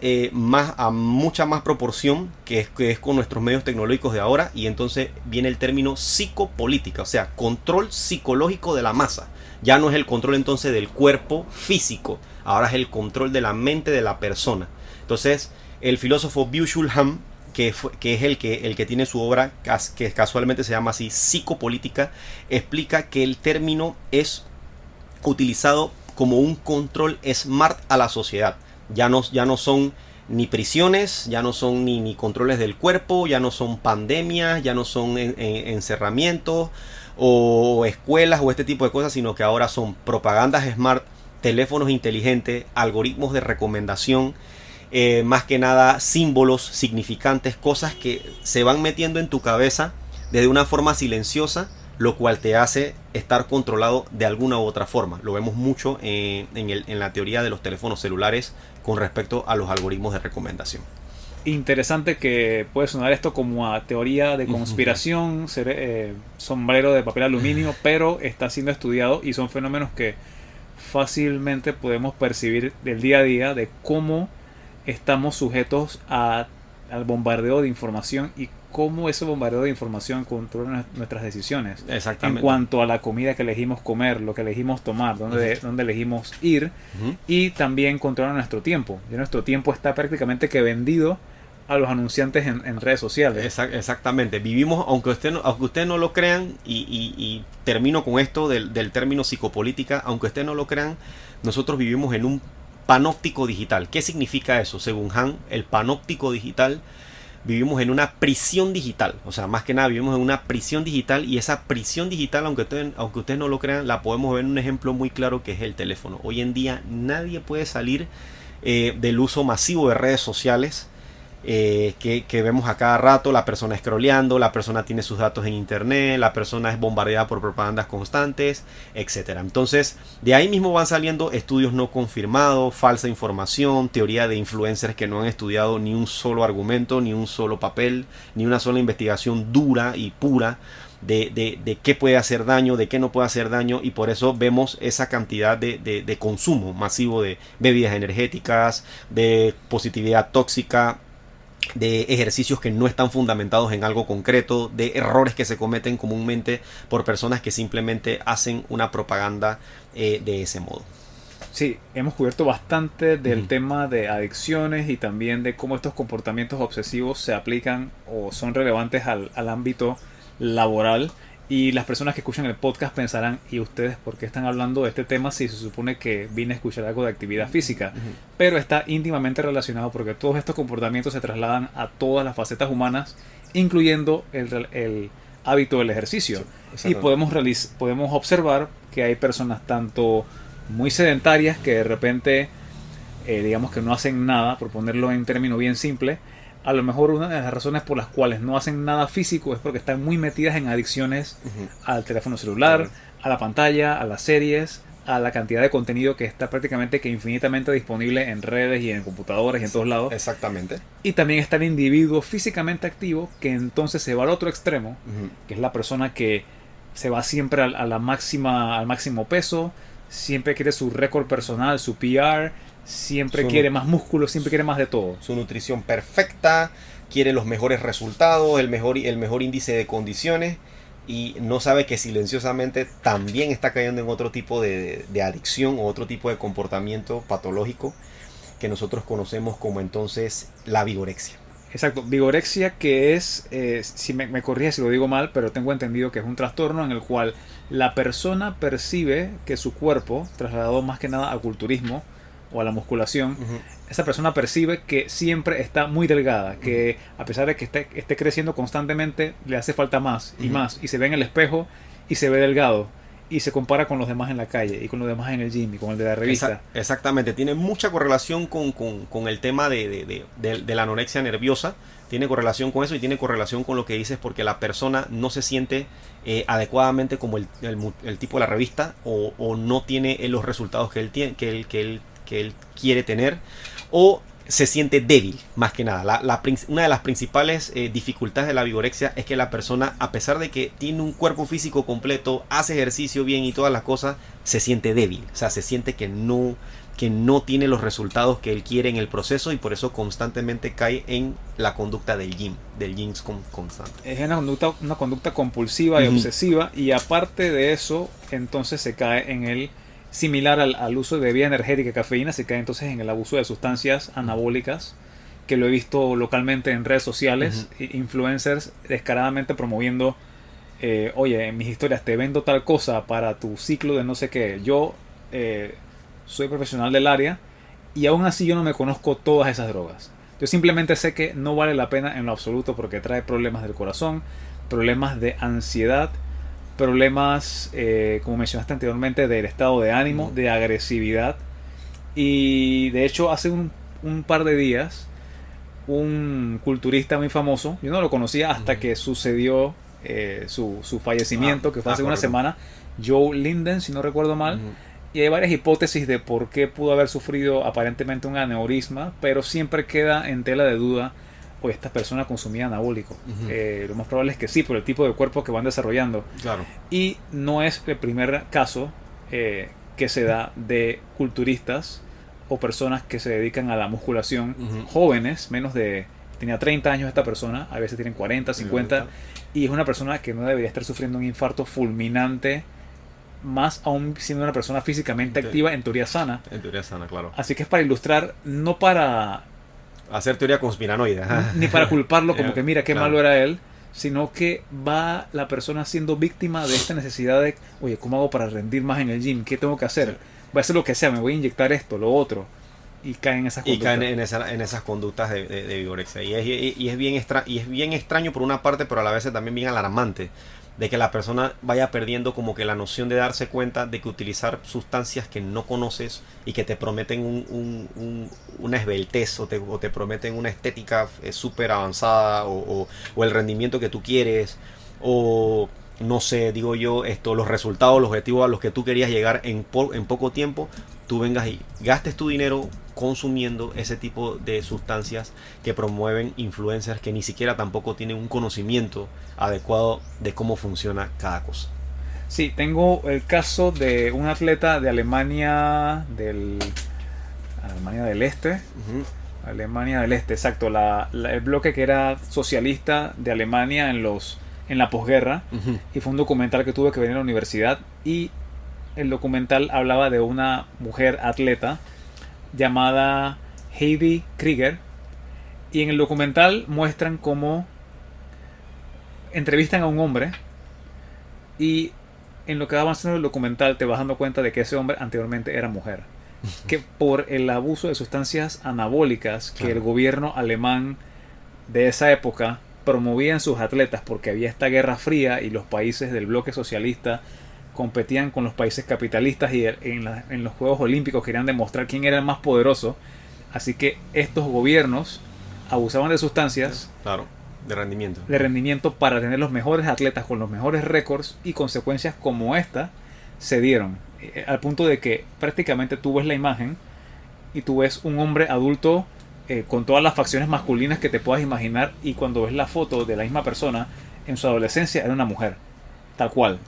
a mucha más proporción, que es con nuestros medios tecnológicos de ahora, y entonces viene el término psicopolítica, o sea, control psicológico de la masa. Ya no es el control entonces del cuerpo físico, ahora es el control de la mente de la persona. Entonces, el filósofo Byung-Chul Han, que es el que tiene su obra, que casualmente se llama así, Psicopolítica, explica que el término es utilizado como un control smart a la sociedad. Ya no son ni prisiones, ya no son ni controles del cuerpo, ya no son pandemias, ya no son encerramientos o escuelas o este tipo de cosas, sino que ahora son propagandas smart, teléfonos inteligentes, algoritmos de recomendación, más que nada símbolos significantes, cosas que se van metiendo en tu cabeza de una forma silenciosa, lo cual te hace estar controlado de alguna u otra forma. Lo vemos mucho en la teoría de los teléfonos celulares con respecto a los algoritmos de recomendación. Interesante que puede sonar esto como a teoría de conspiración, sombrero de papel aluminio, pero está siendo estudiado y son fenómenos que fácilmente podemos percibir del día a día de cómo estamos sujetos al bombardeo de información y cómo ese bombardeo de información controla nuestras decisiones. Exactamente. En cuanto a la comida que elegimos comer, lo que elegimos tomar, dónde elegimos ir, y también controla nuestro tiempo. Ya nuestro tiempo está prácticamente que vendido a los anunciantes en redes sociales. Exactamente. Vivimos, aunque ustedes no lo crean, y termino con esto del término psicopolítica, aunque ustedes no lo crean, nosotros vivimos en un panóptico digital. ¿Qué significa eso? Según Han, el panóptico digital, vivimos en una prisión digital. O sea, más que nada vivimos en una prisión digital, y esa prisión digital, aunque ustedes no lo crean, la podemos ver en un ejemplo muy claro, que es el teléfono. Hoy en día nadie puede salir del uso masivo de redes sociales, que vemos a cada rato. La persona scrolleando, la persona tiene sus datos en internet, la persona es bombardeada por propagandas constantes, etcétera. Entonces, de ahí mismo van saliendo estudios no confirmados, falsa información, teoría de influencers que no han estudiado ni un solo argumento, ni un solo papel, ni una sola investigación dura y pura de qué puede hacer daño, de qué no puede hacer daño, y por eso vemos esa cantidad de consumo masivo de bebidas energéticas, de positividad tóxica, de ejercicios que no están fundamentados en algo concreto, de errores que se cometen comúnmente por personas que simplemente hacen una propaganda de ese modo. Sí, hemos cubierto bastante del tema de adicciones y también de cómo estos comportamientos obsesivos se aplican o son relevantes al ámbito laboral. Y las personas que escuchan el podcast pensarán, ¿y ustedes por qué están hablando de este tema si se supone que vine a escuchar algo de actividad física? Pero está íntimamente relacionado porque todos estos comportamientos se trasladan a todas las facetas humanas, incluyendo el hábito del ejercicio. Sí, y podemos observar que hay personas tanto muy sedentarias que de repente, digamos que no hacen nada, por ponerlo en término bien simple. A lo mejor una de las razones por las cuales no hacen nada físico es porque están muy metidas en adicciones al teléfono celular, a la pantalla, a las series, a la cantidad de contenido que está prácticamente que infinitamente disponible en redes y en computadores y en todos lados. Exactamente. Y también está el individuo físicamente activo, que entonces se va al otro extremo, que es la persona que se va siempre al máximo peso, siempre quiere su récord personal, su PR, siempre quiere más músculo, siempre quiere más de todo. Su nutrición perfecta, quiere los mejores resultados, el mejor índice de condiciones, y no sabe que silenciosamente también está cayendo en otro tipo de adicción o otro tipo de comportamiento patológico que nosotros conocemos como entonces la vigorexia. Exacto, vigorexia, que es, si me corrige si lo digo mal, pero tengo entendido que es un trastorno en el cual la persona percibe que su cuerpo, trasladado más que nada al culturismo o a la musculación, esa persona percibe que siempre está muy delgada, que a pesar de que esté creciendo constantemente, le hace falta más y más, y se ve en el espejo y se ve delgado. y se compara con los demás en la calle y con los demás en el gym y con el de la revista. Exactamente, tiene mucha correlación con el tema de la anorexia nerviosa, tiene correlación con eso y tiene correlación con lo que dices porque la persona no se siente adecuadamente como el tipo de la revista o no tiene los resultados que él, tiene, que él quiere tener o se siente débil, más que nada. Una de las principales dificultades de la vigorexia es que la persona, a pesar de que tiene un cuerpo físico completo, hace ejercicio bien y todas las cosas, se siente débil. O sea, se siente que no tiene los resultados que él quiere en el proceso y por eso constantemente cae en la conducta del gym constante. Es una conducta compulsiva y obsesiva y aparte de eso, entonces se cae en el similar al uso de bebida energética y cafeína, se cae entonces en el abuso de sustancias anabólicas, que lo he visto localmente en redes sociales, influencers descaradamente promoviendo, oye, en mis historias te vendo tal cosa para tu ciclo de no sé qué, yo soy profesional del área y aún así yo no me conozco todas esas drogas. Yo simplemente sé que no vale la pena en lo absoluto porque trae problemas del corazón, problemas de ansiedad, problemas, como mencionaste anteriormente, del estado de ánimo, de agresividad. Y de hecho hace un par de días un culturista muy famoso, yo no lo conocía hasta que sucedió su fallecimiento, que fue hace una semana, Joe Linden, si no recuerdo mal. Y hay varias hipótesis de por qué pudo haber sufrido aparentemente un aneurisma, pero siempre queda en tela de duda o esta persona consumía anabólico. Lo más probable es que sí, por el tipo de cuerpo que van desarrollando. Claro. Y no es el primer caso que se da de culturistas o personas que se dedican a la musculación, jóvenes, tenía 30 años esta persona, a veces tienen 40, 50, y es una persona que no debería estar sufriendo un infarto fulminante, más aún siendo una persona físicamente activa, en teoría sana. En teoría sana, claro. Así que es para ilustrar, no para hacer teoría conspiranoide, ni para culparlo como que mira qué malo era él, sino que va la persona siendo víctima de esta necesidad de, oye, ¿cómo hago para rendir más en el gym? ¿Qué tengo que hacer? Voy a hacer lo que sea, me voy a inyectar esto, lo otro, y caen en esas conductas. Y caen en esas conductas de vigorexia. Y es bien extraño por una parte, pero a la vez también bien alarmante, de que la persona vaya perdiendo como que la noción de darse cuenta de que utilizar sustancias que no conoces y que te prometen una esbeltez o te prometen una estética súper avanzada o el rendimiento que tú quieres o no sé, digo yo, los resultados, los objetivos a los que tú querías llegar en poco tiempo, tú vengas y gastes tu dinero consumiendo ese tipo de sustancias que promueven influencers que ni siquiera tampoco tienen un conocimiento adecuado de cómo funciona cada cosa. Sí, tengo el caso de un atleta de Alemania del Este. Alemania del Este, exacto. El bloque que era socialista de Alemania en la posguerra. Y fue un documental que tuve que ver en la universidad. Y el documental hablaba de una mujer atleta llamada Heidi Krieger. Y en el documental muestran cómo entrevistan a un hombre y en lo que va avanzando el documental te vas dando cuenta de que ese hombre anteriormente era mujer, que por el abuso de sustancias anabólicas que el gobierno alemán de esa época promovía en sus atletas, porque había esta guerra fría y los países del bloque socialista competían con los países capitalistas y en los Juegos Olímpicos querían demostrar quién era el más poderoso, así que estos gobiernos abusaban de sustancias, claro, de rendimiento para tener los mejores atletas con los mejores récords, y consecuencias como esta se dieron al punto de que prácticamente tú ves la imagen y tú ves un hombre adulto con todas las facciones masculinas que te puedas imaginar, y cuando ves la foto de la misma persona en su adolescencia era una mujer, tal cual.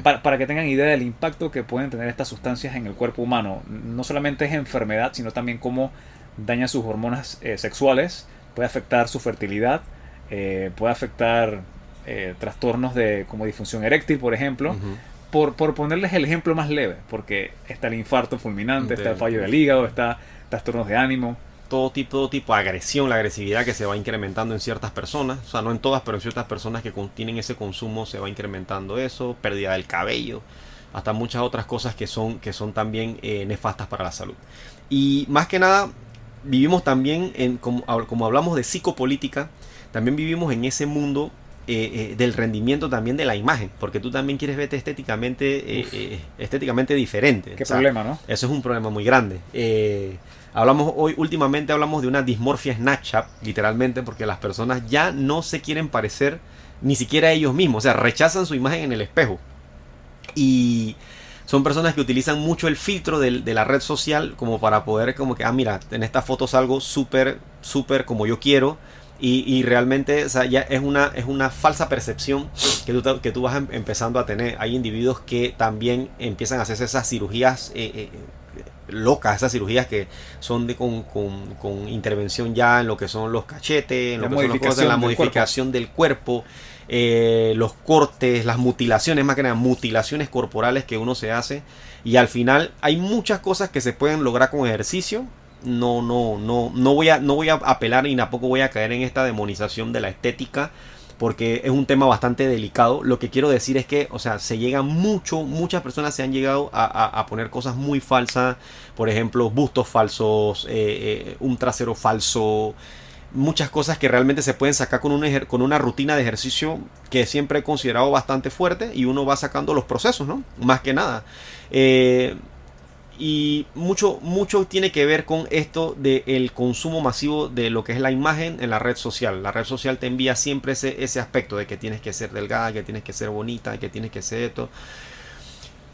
Para que tengan idea del impacto que pueden tener estas sustancias en el cuerpo humano. No solamente es enfermedad, sino también cómo daña sus hormonas sexuales, puede afectar su fertilidad, puede afectar trastornos como disfunción eréctil, por ejemplo, por ponerles el ejemplo más leve, porque está el infarto fulminante, está el fallo del hígado, está trastornos de ánimo. Todo tipo de agresión, la agresividad que se va incrementando en ciertas personas, o sea, no en todas, pero en ciertas personas que tienen ese consumo se va incrementando eso, pérdida del cabello, hasta muchas otras cosas que son también nefastas para la salud. Y más que nada, vivimos también, como hablamos de psicopolítica, también vivimos en ese mundo del rendimiento también de la imagen, porque tú también quieres verte estéticamente diferente. Qué problema, ¿no? Eso es un problema muy grande. Últimamente hablamos de una dismorfia Snapchat, literalmente, porque las personas ya no se quieren parecer ni siquiera a ellos mismos, o sea, rechazan su imagen en el espejo. Y son personas que utilizan mucho el filtro de la red social como para poder como que, mira, en esta foto salgo súper como yo quiero. Y realmente, o sea, ya es una falsa percepción que tú vas empezando a tener. Hay individuos que también empiezan a hacerse esas cirugías locas, esas cirugías que son con intervención ya en lo que son los cachetes, en lo que son las cosas, la modificación del cuerpo, los cortes, las mutilaciones, más que nada mutilaciones corporales que uno se hace. Y al final hay muchas cosas que se pueden lograr con ejercicio. No voy a apelar y tampoco voy a caer en esta demonización de la estética, porque es un tema bastante delicado. Lo que quiero decir es que, o sea, muchas personas se han llegado a poner cosas muy falsas, por ejemplo, bustos falsos, un trasero falso, muchas cosas que realmente se pueden sacar con una rutina de ejercicio que siempre he considerado bastante fuerte, y uno va sacando los procesos, ¿no? Más que nada. Y mucho tiene que ver con esto del consumo masivo de lo que es la imagen en la red social. La red social te envía siempre ese aspecto de que tienes que ser delgada, que tienes que ser bonita, que tienes que ser esto.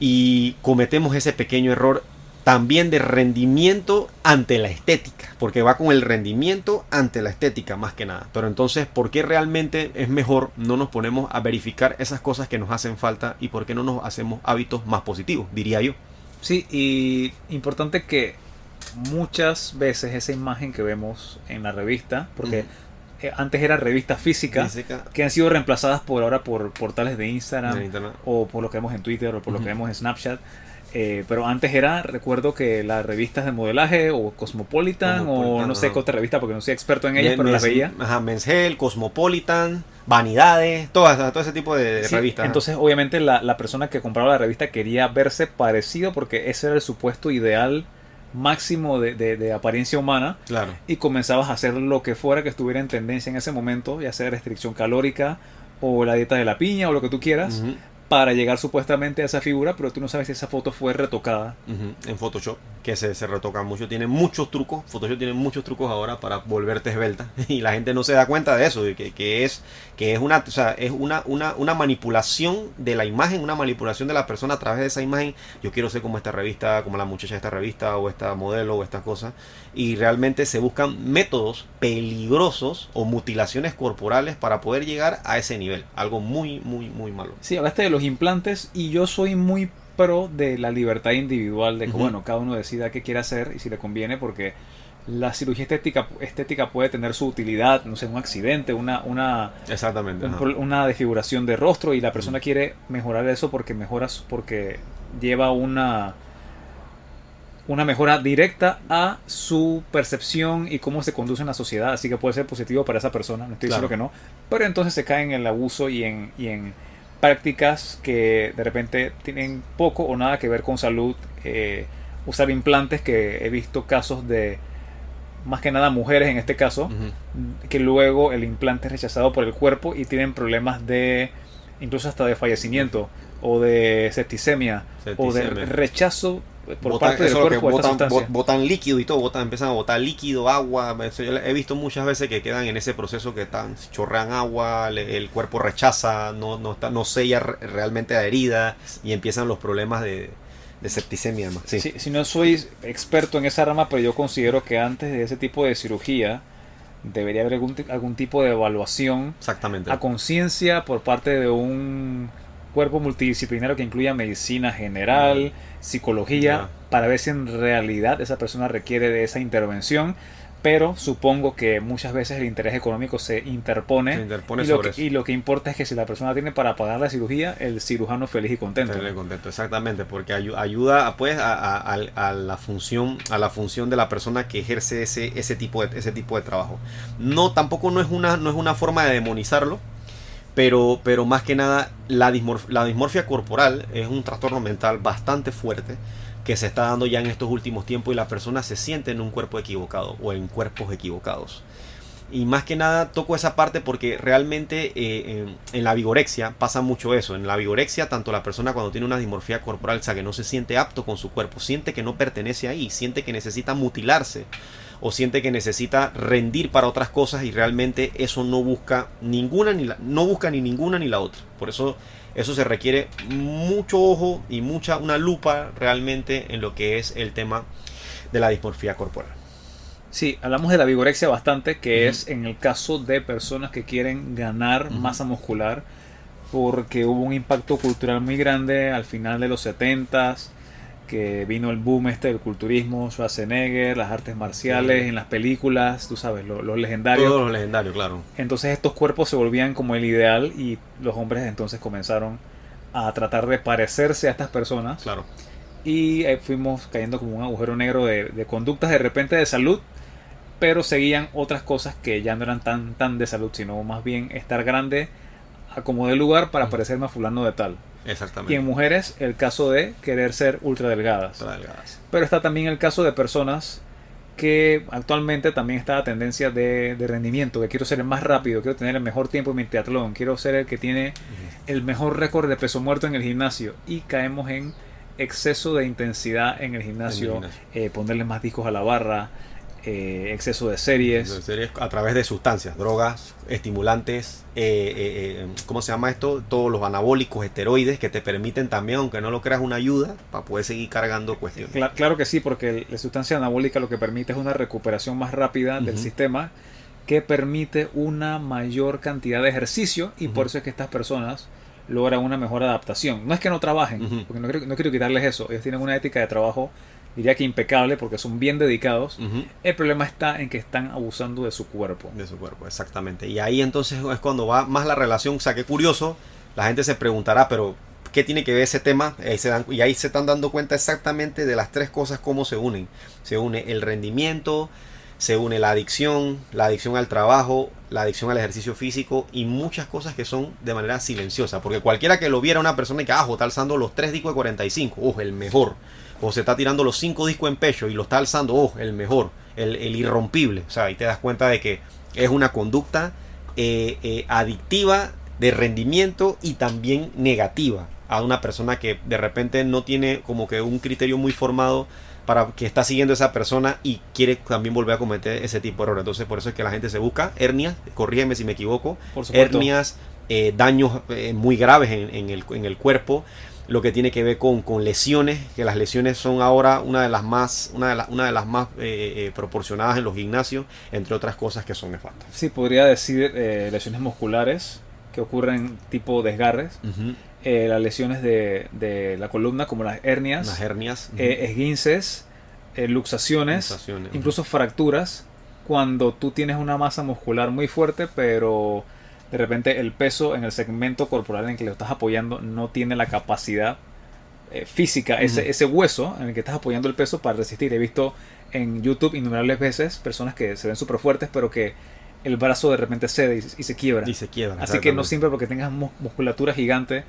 Y cometemos ese pequeño error también de rendimiento ante la estética, porque va con el rendimiento ante la estética más que nada. Pero entonces, ¿por qué realmente es mejor no nos ponemos a verificar esas cosas que nos hacen falta y por qué no nos hacemos hábitos más positivos, diría yo? Sí, y importante que muchas veces esa imagen que vemos en la revista, porque antes era revista física, que han sido reemplazadas ahora por portales de Instagram, o por lo que vemos en Twitter, o por lo que vemos en Snapchat. Pero antes recuerdo que las revistas de modelaje, o Cosmopolitan, o no sé qué otra revista, porque no soy experto en ellas, pero las veía. Men's Health, Cosmopolitan, Vanidades, todo ese tipo de revistas. Entonces, obviamente, la persona que compraba la revista quería verse parecido, porque ese era el supuesto ideal máximo de apariencia humana. Claro. Y comenzabas a hacer lo que fuera que estuviera en tendencia en ese momento, ya sea restricción calórica, o la dieta de la piña, o lo que tú quieras, para llegar supuestamente a esa figura, pero tú no sabes si esa foto fue retocada. En Photoshop, que se retoca mucho, tiene muchos trucos. Photoshop tiene muchos trucos ahora para volverte esbelta, y la gente no se da cuenta de eso, de que es una manipulación de la imagen, una manipulación de la persona a través de esa imagen. Yo quiero ser como esta revista, como la muchacha de esta revista, o esta modelo, o esta cosa, y realmente se buscan métodos peligrosos o mutilaciones corporales para poder llegar a ese nivel, algo muy malo. Sí, hablaste de los implantes, y yo soy muy pro de la libertad individual, de que bueno, cada uno decida qué quiere hacer y si le conviene, porque la cirugía estética puede tener su utilidad, no sé, un accidente, exactamente, una desfiguración de rostro, y la persona quiere mejorar eso porque lleva una mejora directa a su percepción y cómo se conduce en la sociedad, así que puede ser positivo para esa persona, no estoy diciendo que no, pero entonces se cae en el abuso y en prácticas que de repente tienen poco o nada que ver con salud. Usar implantes, que he visto casos de, más que nada mujeres en este caso, que luego el implante es rechazado por el cuerpo y tienen problemas incluso hasta de fallecimiento, o de septicemia. O de rechazo por parte del cuerpo de esta sustancia. Botan líquido y todo, empiezan a botar líquido, agua. Yo he visto muchas veces que quedan en ese proceso que chorrean agua, el cuerpo rechaza, no sella realmente la herida, y empiezan los problemas de septicemia. Sí, si no soy experto en esa rama, pero yo considero que antes de ese tipo de cirugía debería haber algún tipo de evaluación a conciencia por parte de un cuerpo multidisciplinario que incluya medicina general, psicología, para ver si en realidad esa persona requiere de esa intervención. Pero supongo que muchas veces el interés económico se interpone y lo que importa es que si la persona tiene para pagar la cirugía, el cirujano feliz y contento. Exactamente, porque ayuda pues a la función de la persona que ejerce ese tipo de trabajo. Tampoco no es una forma de demonizarlo, pero más que nada la dismorfia corporal es un trastorno mental bastante fuerte que se está dando ya en estos últimos tiempos, y la persona se siente en un cuerpo equivocado o en cuerpos equivocados. Y más que nada toco esa parte porque realmente en la vigorexia pasa mucho eso. En la vigorexia, tanto la persona cuando tiene una dismorfia corporal, o sea, que no se siente apto con su cuerpo, siente que no pertenece ahí, siente que necesita mutilarse o siente que necesita rendir para otras cosas, y realmente eso no busca ninguna no busca ni ninguna ni la otra. Por eso se requiere mucho ojo y una lupa realmente en lo que es el tema de la dismorfia corporal. Sí, hablamos de la vigorexia bastante, que es en el caso de personas que quieren ganar masa muscular, porque hubo un impacto cultural muy grande al final de los 70s, que vino el boom del culturismo, Schwarzenegger, las artes marciales, en las películas, tú sabes, los legendarios. Todos los legendarios, claro. Entonces estos cuerpos se volvían como el ideal, y los hombres entonces comenzaron a tratar de parecerse a estas personas. Claro. Y fuimos cayendo como un agujero negro de conductas de repente de salud, pero seguían otras cosas que ya no eran tan de salud, sino más bien estar grande a como de lugar para parecerme a fulano de tal. Exactamente. Y en mujeres el caso de querer ser ultra delgadas. Pero está también el caso de personas que actualmente también está la tendencia de rendimiento, que quiero ser el más rápido, quiero tener el mejor tiempo en mi triatlón, quiero ser el que tiene el mejor récord de peso muerto en el gimnasio, y caemos en exceso de intensidad en el gimnasio, ponerle más discos a la barra, exceso de series a través de sustancias, drogas, estimulantes, ¿cómo se llama esto? Todos los anabólicos, esteroides, que te permiten también, aunque no lo creas, una ayuda para poder seguir cargando cuestiones. Claro que sí, porque la sustancia anabólica lo que permite es una recuperación más rápida del sistema, que permite una mayor cantidad de ejercicio, y por eso es que estas personas logran una mejor adaptación. No es que no trabajen, porque no quiero quitarles eso, ellos tienen una ética de trabajo, diría que impecable, porque son bien dedicados. El problema está en que están abusando de su cuerpo. De su cuerpo, exactamente. Y ahí entonces es cuando va más la relación. O sea, qué curioso, la gente se preguntará, pero ¿qué tiene que ver ese tema? Y ahí se están dando cuenta exactamente de las tres cosas, cómo se unen. Se une el rendimiento, se une la adicción al trabajo, la adicción al ejercicio físico, y muchas cosas que son de manera silenciosa. Porque cualquiera que lo viera, una persona que está alzando los 3 discos de 45, el mejor. O se está tirando los 5 discos en pecho y lo está alzando, el mejor, el irrompible. O sea, ahí te das cuenta de que es una conducta adictiva, de rendimiento, y también negativa a una persona que de repente no tiene como que un criterio muy formado para que está siguiendo a esa persona y quiere también volver a cometer ese tipo de errores. Entonces por eso es que la gente se busca hernias, corrígeme si me equivoco, hernias, daños muy graves en el cuerpo, lo que tiene que ver con lesiones, que las lesiones son ahora una de las más proporcionadas en los gimnasios, entre otras cosas que son nefastas. Sí, podría decir lesiones musculares que ocurren tipo desgarres, las lesiones de la columna, como las hernias, esguinces, luxaciones, incluso fracturas, cuando tú tienes una masa muscular muy fuerte, pero de repente el peso en el segmento corporal en que lo estás apoyando no tiene la capacidad física, ese hueso en el que estás apoyando el peso para resistir. He visto en YouTube innumerables veces personas que se ven súper fuertes, pero que el brazo de repente cede y se quiebra. Así que no siempre porque tengas musculatura gigante,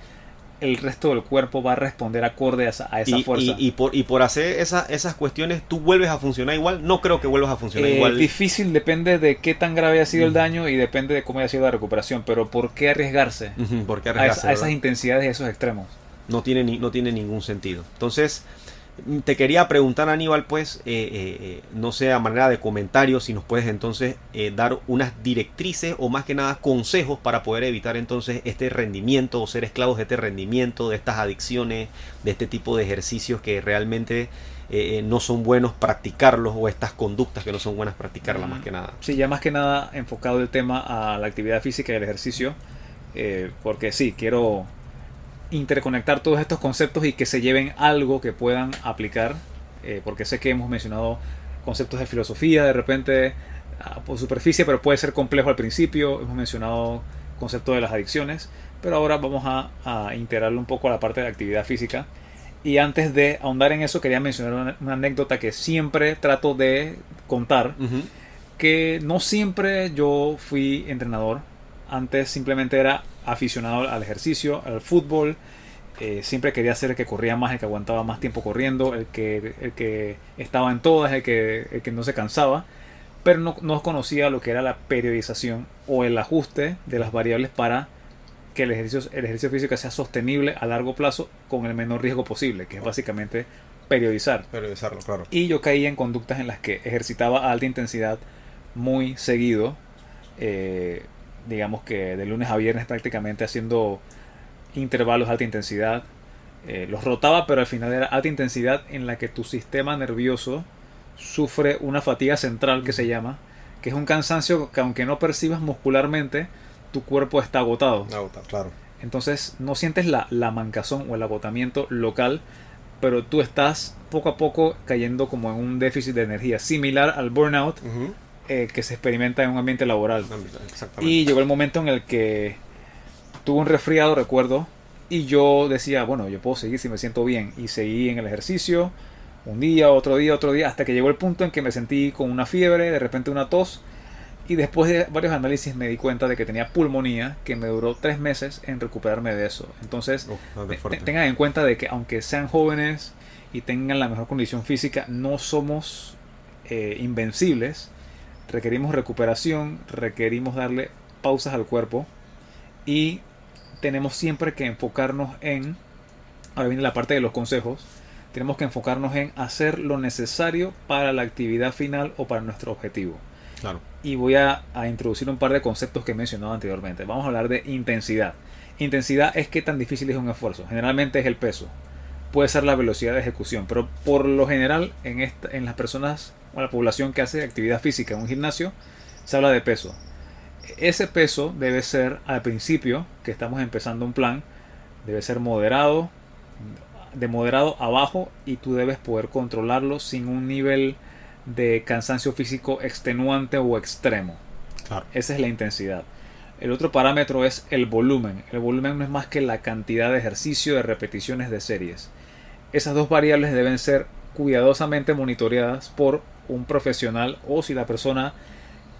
el resto del cuerpo va a responder acorde a esa fuerza. Y por hacer esas cuestiones, ¿tú vuelves a funcionar igual? No creo que vuelvas a funcionar igual. Difícil, depende de qué tan grave ha sido el daño y depende de cómo haya sido la recuperación. Pero ¿por qué arriesgarse? ¿Por qué arriesgarse a esas intensidades y esos extremos? No tiene ningún sentido. Entonces, te quería preguntar, Aníbal, pues, no sé, a manera de comentario, si nos puedes entonces dar unas directrices o más que nada consejos para poder evitar entonces este rendimiento o ser esclavos de este rendimiento, de estas adicciones, de este tipo de ejercicios que realmente no son buenos practicarlos, o estas conductas que no son buenas practicarlas más que nada. Sí, ya más que nada enfocado el tema a la actividad física y el ejercicio, porque sí, quiero interconectar todos estos conceptos y que se lleven algo que puedan aplicar, porque sé que hemos mencionado conceptos de filosofía de repente por superficie, pero puede ser complejo al principio. Hemos mencionado conceptos de las adicciones, pero ahora vamos a integrarlo un poco a la parte de actividad física. Y antes de ahondar en eso, quería mencionar una anécdota que siempre trato de contar, que no siempre yo fui entrenador. Antes simplemente era aficionado al ejercicio, al fútbol. Siempre quería ser el que corría más, el que aguantaba más tiempo corriendo, el que estaba en todas, el que no se cansaba. pero no conocía lo que era la periodización o el ajuste de las variables para que el ejercicio físico sea sostenible a largo plazo con el menor riesgo posible, que es básicamente periodizar. Periodizarlo, claro. Y yo caí en conductas en las que ejercitaba a alta intensidad muy seguido, digamos que de lunes a viernes prácticamente haciendo intervalos de alta intensidad. Los rotaba, pero al final era alta intensidad en la que tu sistema nervioso sufre una fatiga central que se llama, que es un cansancio que aunque no percibas muscularmente, tu cuerpo está agotado. Claro. Entonces no sientes la mancazón o el agotamiento local, pero tú estás poco a poco cayendo como en un déficit de energía, similar al burnout que se experimenta en un ambiente laboral. Y llegó el momento en el que tuve un resfriado, recuerdo, y yo decía, bueno, yo puedo seguir si me siento bien. Y seguí en el ejercicio, un día, otro día, hasta que llegó el punto en que me sentí con una fiebre, de repente una tos. Y después de varios análisis me di cuenta de que tenía pulmonía, que me duró 3 meses en recuperarme de eso. Entonces, tengan en cuenta de que aunque sean jóvenes y tengan la mejor condición física, no somos invencibles. Requerimos recuperación, requerimos darle pausas al cuerpo y tenemos siempre que enfocarnos en, ahora viene la parte de los consejos, tenemos que enfocarnos en hacer lo necesario para la actividad final o para nuestro objetivo. Claro. Y voy a introducir un par de conceptos que he mencionado anteriormente. Vamos a hablar de intensidad. Intensidad es qué tan difícil es un esfuerzo. Generalmente es el peso. Puede ser la velocidad de ejecución, pero por lo general en las personas o la población que hace actividad física en un gimnasio se habla de peso. Ese peso debe ser al principio, que estamos empezando un plan, debe ser moderado, de moderado a bajo, y tú debes poder controlarlo sin un nivel de cansancio físico extenuante o extremo. Claro. Esa es la intensidad. El otro parámetro es el volumen. El volumen no es más que la cantidad de ejercicio, de repeticiones, de series. Esas dos variables deben ser cuidadosamente monitoreadas por un profesional, o si la persona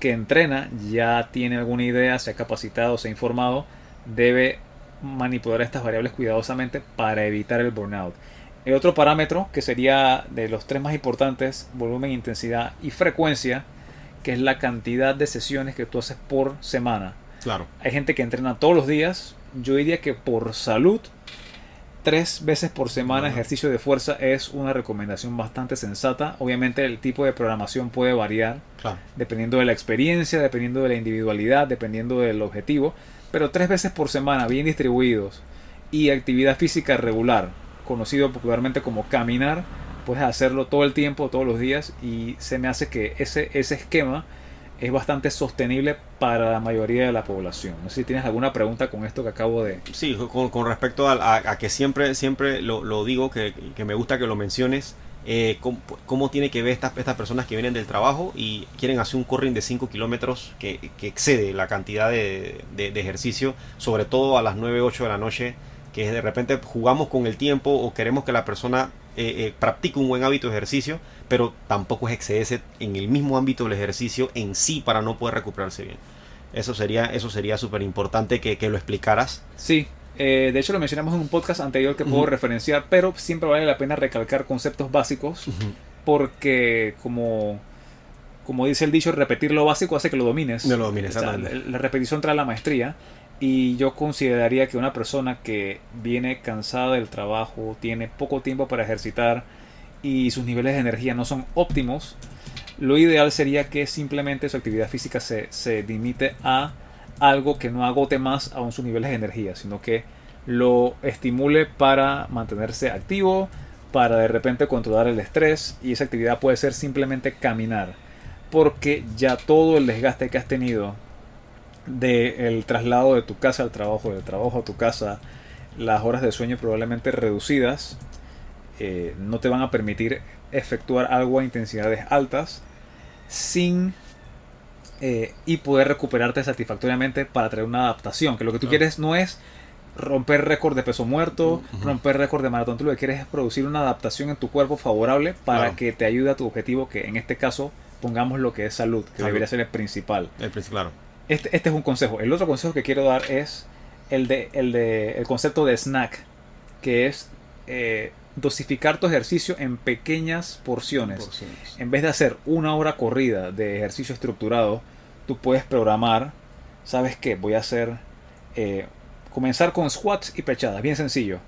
que entrena ya tiene alguna idea, se ha capacitado, se ha informado, debe manipular estas variables cuidadosamente para evitar el burnout. El otro parámetro, que sería de los 3 más importantes, volumen, intensidad y frecuencia, que es la cantidad de sesiones que tú haces por semana. Claro. Hay gente que entrena todos los días. Yo diría que por salud, 3 veces por semana ejercicio de fuerza es una recomendación bastante sensata. Obviamente el tipo de programación puede variar, Claro. dependiendo de la experiencia, dependiendo de la individualidad, dependiendo del objetivo, pero 3 veces por semana bien distribuidos y actividad física regular, conocido popularmente como caminar, puedes hacerlo todo el tiempo, todos los días, y se me hace que ese esquema es bastante sostenible para la mayoría de la población. No sé si tienes alguna pregunta con esto que acabo de... Sí, con respecto a que siempre lo digo, que me gusta que lo menciones, cómo tiene que ver estas personas que vienen del trabajo y quieren hacer un corring de 5 kilómetros que excede la cantidad de ejercicio, sobre todo a las 9, 8 de la noche, que de repente jugamos con el tiempo o queremos que la persona practique un buen hábito de ejercicio, pero tampoco es excederse en el mismo ámbito del ejercicio en sí para no poder recuperarse bien. Eso sería súper importante que lo explicaras. Sí, de hecho lo mencionamos en un podcast anterior que puedo referenciar, pero siempre vale la pena recalcar conceptos básicos, porque como dice el dicho, repetir lo básico hace que lo domines. No lo domines, o sea, la repetición trae la maestría. Y yo consideraría que una persona que viene cansada del trabajo, tiene poco tiempo para ejercitar y sus niveles de energía no son óptimos, lo ideal sería que simplemente su actividad física se limite a algo que no agote más aún sus niveles de energía, sino que lo estimule para mantenerse activo, para de repente controlar el estrés, y esa actividad puede ser simplemente caminar, porque ya todo el desgaste que has tenido del traslado de tu casa al trabajo, del trabajo a tu casa, las horas de sueño probablemente reducidas, no te van a permitir efectuar algo a intensidades altas y poder recuperarte satisfactoriamente para traer una adaptación, que lo que tú quieres no es romper récord de peso muerto, romper récord de maratón. Tú lo que quieres es producir una adaptación en tu cuerpo favorable para que te ayude a tu objetivo, que en este caso pongamos lo que es salud, que debería ser el principal. Claro. Este es un consejo. El otro consejo que quiero dar es el concepto de snack, que es dosificar tu ejercicio en pequeñas porciones. Porciones. En vez de hacer una hora corrida de ejercicio estructurado, tú puedes programar, ¿sabes qué? Voy a hacer, comenzar con squats y pechadas, bien sencillo.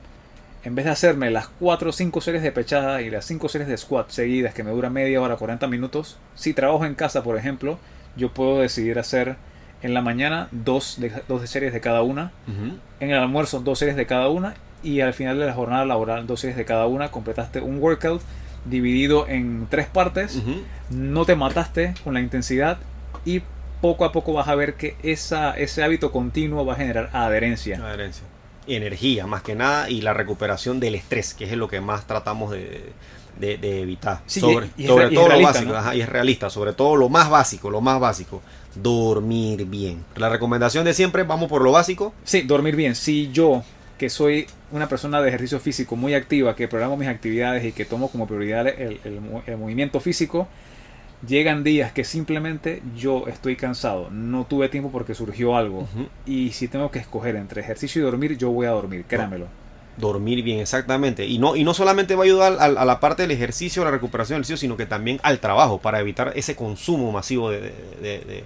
En vez de hacerme las 4 o 5 series de pechadas y las 5 series de squat seguidas que me duran media hora, 40 minutos, si trabajo en casa, por ejemplo, yo puedo decidir hacer en la mañana dos series de cada una, en el almuerzo 2 series de cada una y al final de la jornada laboral 2 series de cada una. Completaste un workout dividido en 3 partes, no te mataste con la intensidad y poco a poco vas a ver que ese hábito continuo va a generar adherencia. Y energía, más que nada, y la recuperación del estrés, que es lo que más tratamos de evitar. Sí, sobre y todo lo realista, básico, ¿no? y es realista, sobre todo lo más básico, dormir bien. La recomendación de siempre, vamos por lo básico. Sí, dormir bien. Si yo, que soy una persona de ejercicio físico muy activa, que programo mis actividades y que tomo como prioridad el movimiento físico, llegan días que simplemente yo estoy cansado, no tuve tiempo porque surgió algo, y si tengo que escoger entre ejercicio y dormir, yo voy a dormir, créanmelo. Dormir bien, exactamente. Y no solamente va a ayudar a la parte del ejercicio, a la recuperación del ejercicio, sino que también al trabajo, para evitar ese consumo masivo de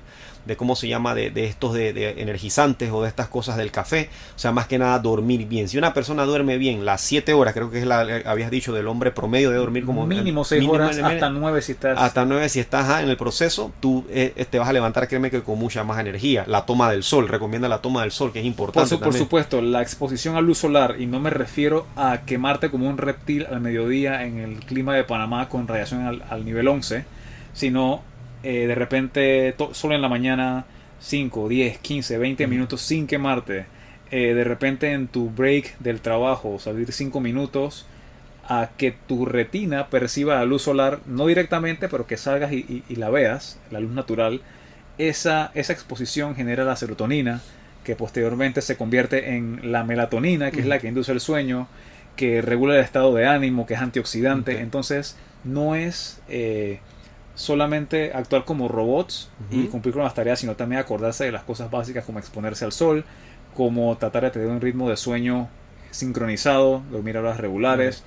¿cómo se llama? De estos de energizantes o de estas cosas del café. O sea, más que nada dormir bien. Si una persona duerme bien las 7 horas, creo que es habías dicho del hombre promedio de dormir como mínimo 6 horas, hasta 9 si estás... Hasta 9 si estás en el proceso, tú te vas a levantar, créeme que con mucha más energía. La toma del sol, recomienda la toma del sol, que es importante. Por supuesto, la exposición a luz solar, y no me refiero a quemarte como un reptil al mediodía en el clima de Panamá con radiación al nivel 11, sino de repente solo en la mañana 5, 10, 15, 20 minutos sin quemarte. De repente en tu break del trabajo salir 5 minutos a que tu retina perciba la luz solar, no directamente, pero que salgas y la veas, la luz natural. Esa exposición genera la serotonina, que posteriormente se convierte en la melatonina, que es la que induce el sueño, que regula el estado de ánimo, que es antioxidante. Entonces no es solamente actuar como robots y cumplir con las tareas, sino también acordarse de las cosas básicas, como exponerse al sol, como tratar de tener un ritmo de sueño sincronizado, dormir a horas regulares,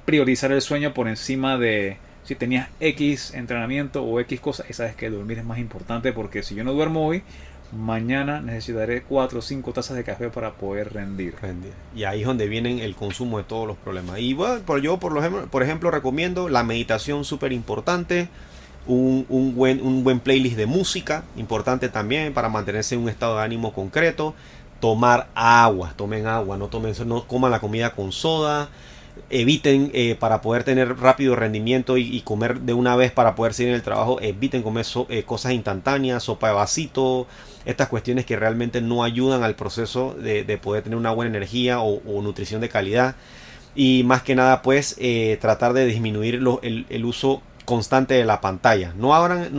priorizar el sueño por encima de si tenías X entrenamiento o X cosas, y sabes que dormir es más importante, porque si yo no duermo hoy, mañana necesitaré 4 o 5 tazas de café para poder rendir. Y ahí es donde viene el consumo de todos los problemas. Y bueno, yo por ejemplo recomiendo la meditación, súper importante. Un buen playlist de música, importante también para mantenerse en un estado de ánimo concreto. Tomar agua, tomen agua, no coman la comida con soda. Eviten, para poder tener rápido rendimiento y comer de una vez para poder seguir en el trabajo, eviten comer cosas instantáneas, sopa de vasito, estas cuestiones que realmente no ayudan al proceso de poder tener una buena energía o nutrición de calidad. Y más que nada, pues tratar de disminuir el uso constante de la pantalla. No abran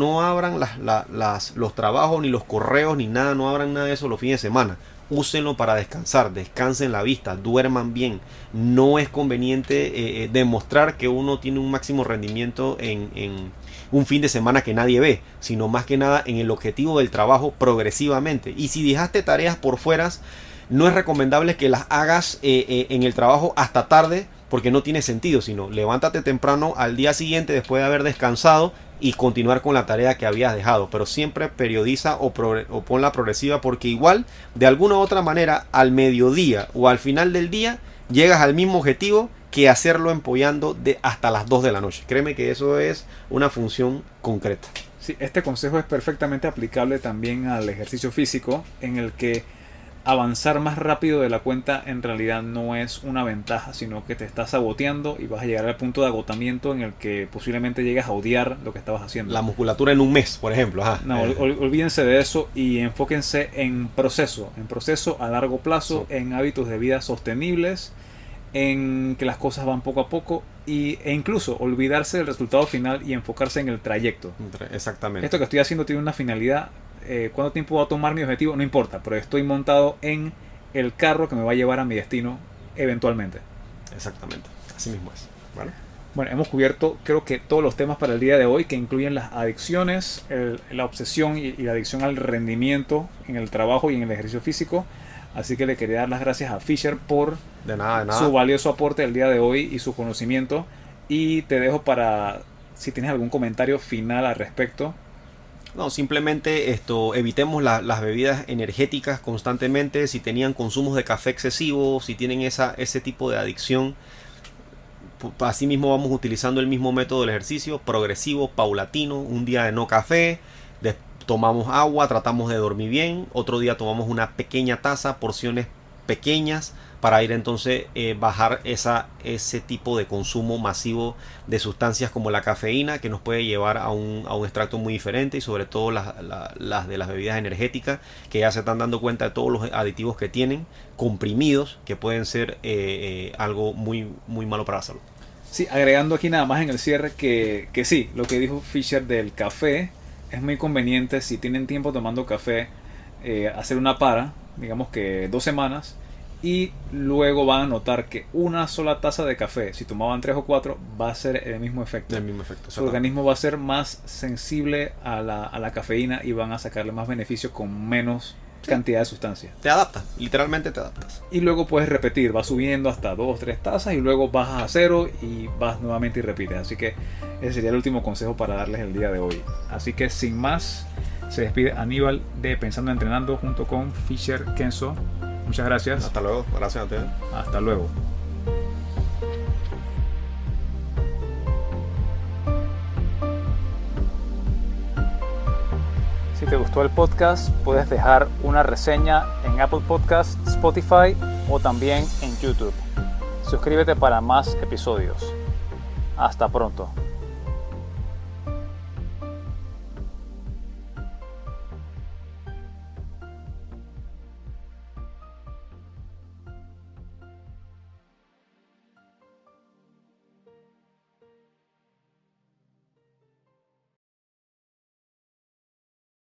los trabajos, ni los correos, ni nada, no abran nada de eso los fines de semana. Úsenlo para descansar, descansen la vista, duerman bien. No es conveniente demostrar que uno tiene un máximo rendimiento en un fin de semana que nadie ve, sino más que nada en el objetivo del trabajo progresivamente. Y si dejaste tareas por fuera, no es recomendable que las hagas en el trabajo hasta tarde, porque no tiene sentido, sino levántate temprano al día siguiente después de haber descansado y continuar con la tarea que habías dejado. Pero siempre periodiza o ponla progresiva, porque igual de alguna u otra manera al mediodía o al final del día llegas al mismo objetivo que hacerlo empollando hasta las 2 de la noche. Créeme que eso es una función concreta. Sí, este consejo es perfectamente aplicable también al ejercicio físico, en el que avanzar más rápido de la cuenta en realidad no es una ventaja, sino que te estás saboteando y vas a llegar al punto de agotamiento en el que posiblemente llegas a odiar lo que estabas haciendo. La musculatura en un mes, por ejemplo. No, olvídense de eso y enfóquense en proceso a largo plazo, en hábitos de vida sostenibles, en que las cosas van poco a poco e incluso olvidarse del resultado final y enfocarse en el trayecto. Exactamente. Esto que estoy haciendo tiene una finalidad. ¿Cuánto tiempo va a tomar mi objetivo? No importa, pero estoy montado en el carro que me va a llevar a mi destino eventualmente. Exactamente, así mismo es. Bueno, hemos cubierto creo que todos los temas para el día de hoy, que incluyen las adicciones, la obsesión y la adicción al rendimiento en el trabajo y en el ejercicio físico. Así que le quería dar las gracias a Fisher por De nada. su valioso aporte el día de hoy y su conocimiento. Y te dejo para si tienes algún comentario final al respecto. No, simplemente evitemos las bebidas energéticas constantemente. Si tenían consumos de café excesivos, si tienen ese tipo de adicción, así mismo vamos utilizando el mismo método del ejercicio, progresivo, paulatino. Un día de no café, tomamos agua, tratamos de dormir bien. Otro día tomamos una pequeña taza, porciones pequeñas, para ir entonces bajar ese tipo de consumo masivo de sustancias como la cafeína, que nos puede llevar a un extracto muy diferente, y sobre todo las de las bebidas energéticas, que ya se están dando cuenta de todos los aditivos que tienen, comprimidos, que pueden ser algo muy, muy malo para la salud. Sí, agregando aquí nada más en el cierre que sí, lo que dijo Fisher del café es muy conveniente si tienen tiempo tomando café, hacer una para, digamos que 2 semanas, y luego van a notar que una sola taza de café, si tomaban 3 o 4, va a ser el mismo efecto. Su organismo va a ser más sensible a la cafeína y van a sacarle más beneficios con menos cantidad de sustancia. Te adaptas, literalmente te adaptas. Y luego puedes repetir, vas subiendo hasta 2 o 3 tazas y luego bajas a 0 y vas nuevamente y repites. Así que ese sería el último consejo para darles el día de hoy. Así que sin más, se despide Aníbal de Pensando Entrenando junto con Fisher Kenzo. Muchas gracias. Hasta luego, gracias a ustedes. Hasta luego. Si te gustó el podcast, puedes dejar una reseña en Apple Podcasts, Spotify o también en YouTube. Suscríbete para más episodios. Hasta pronto.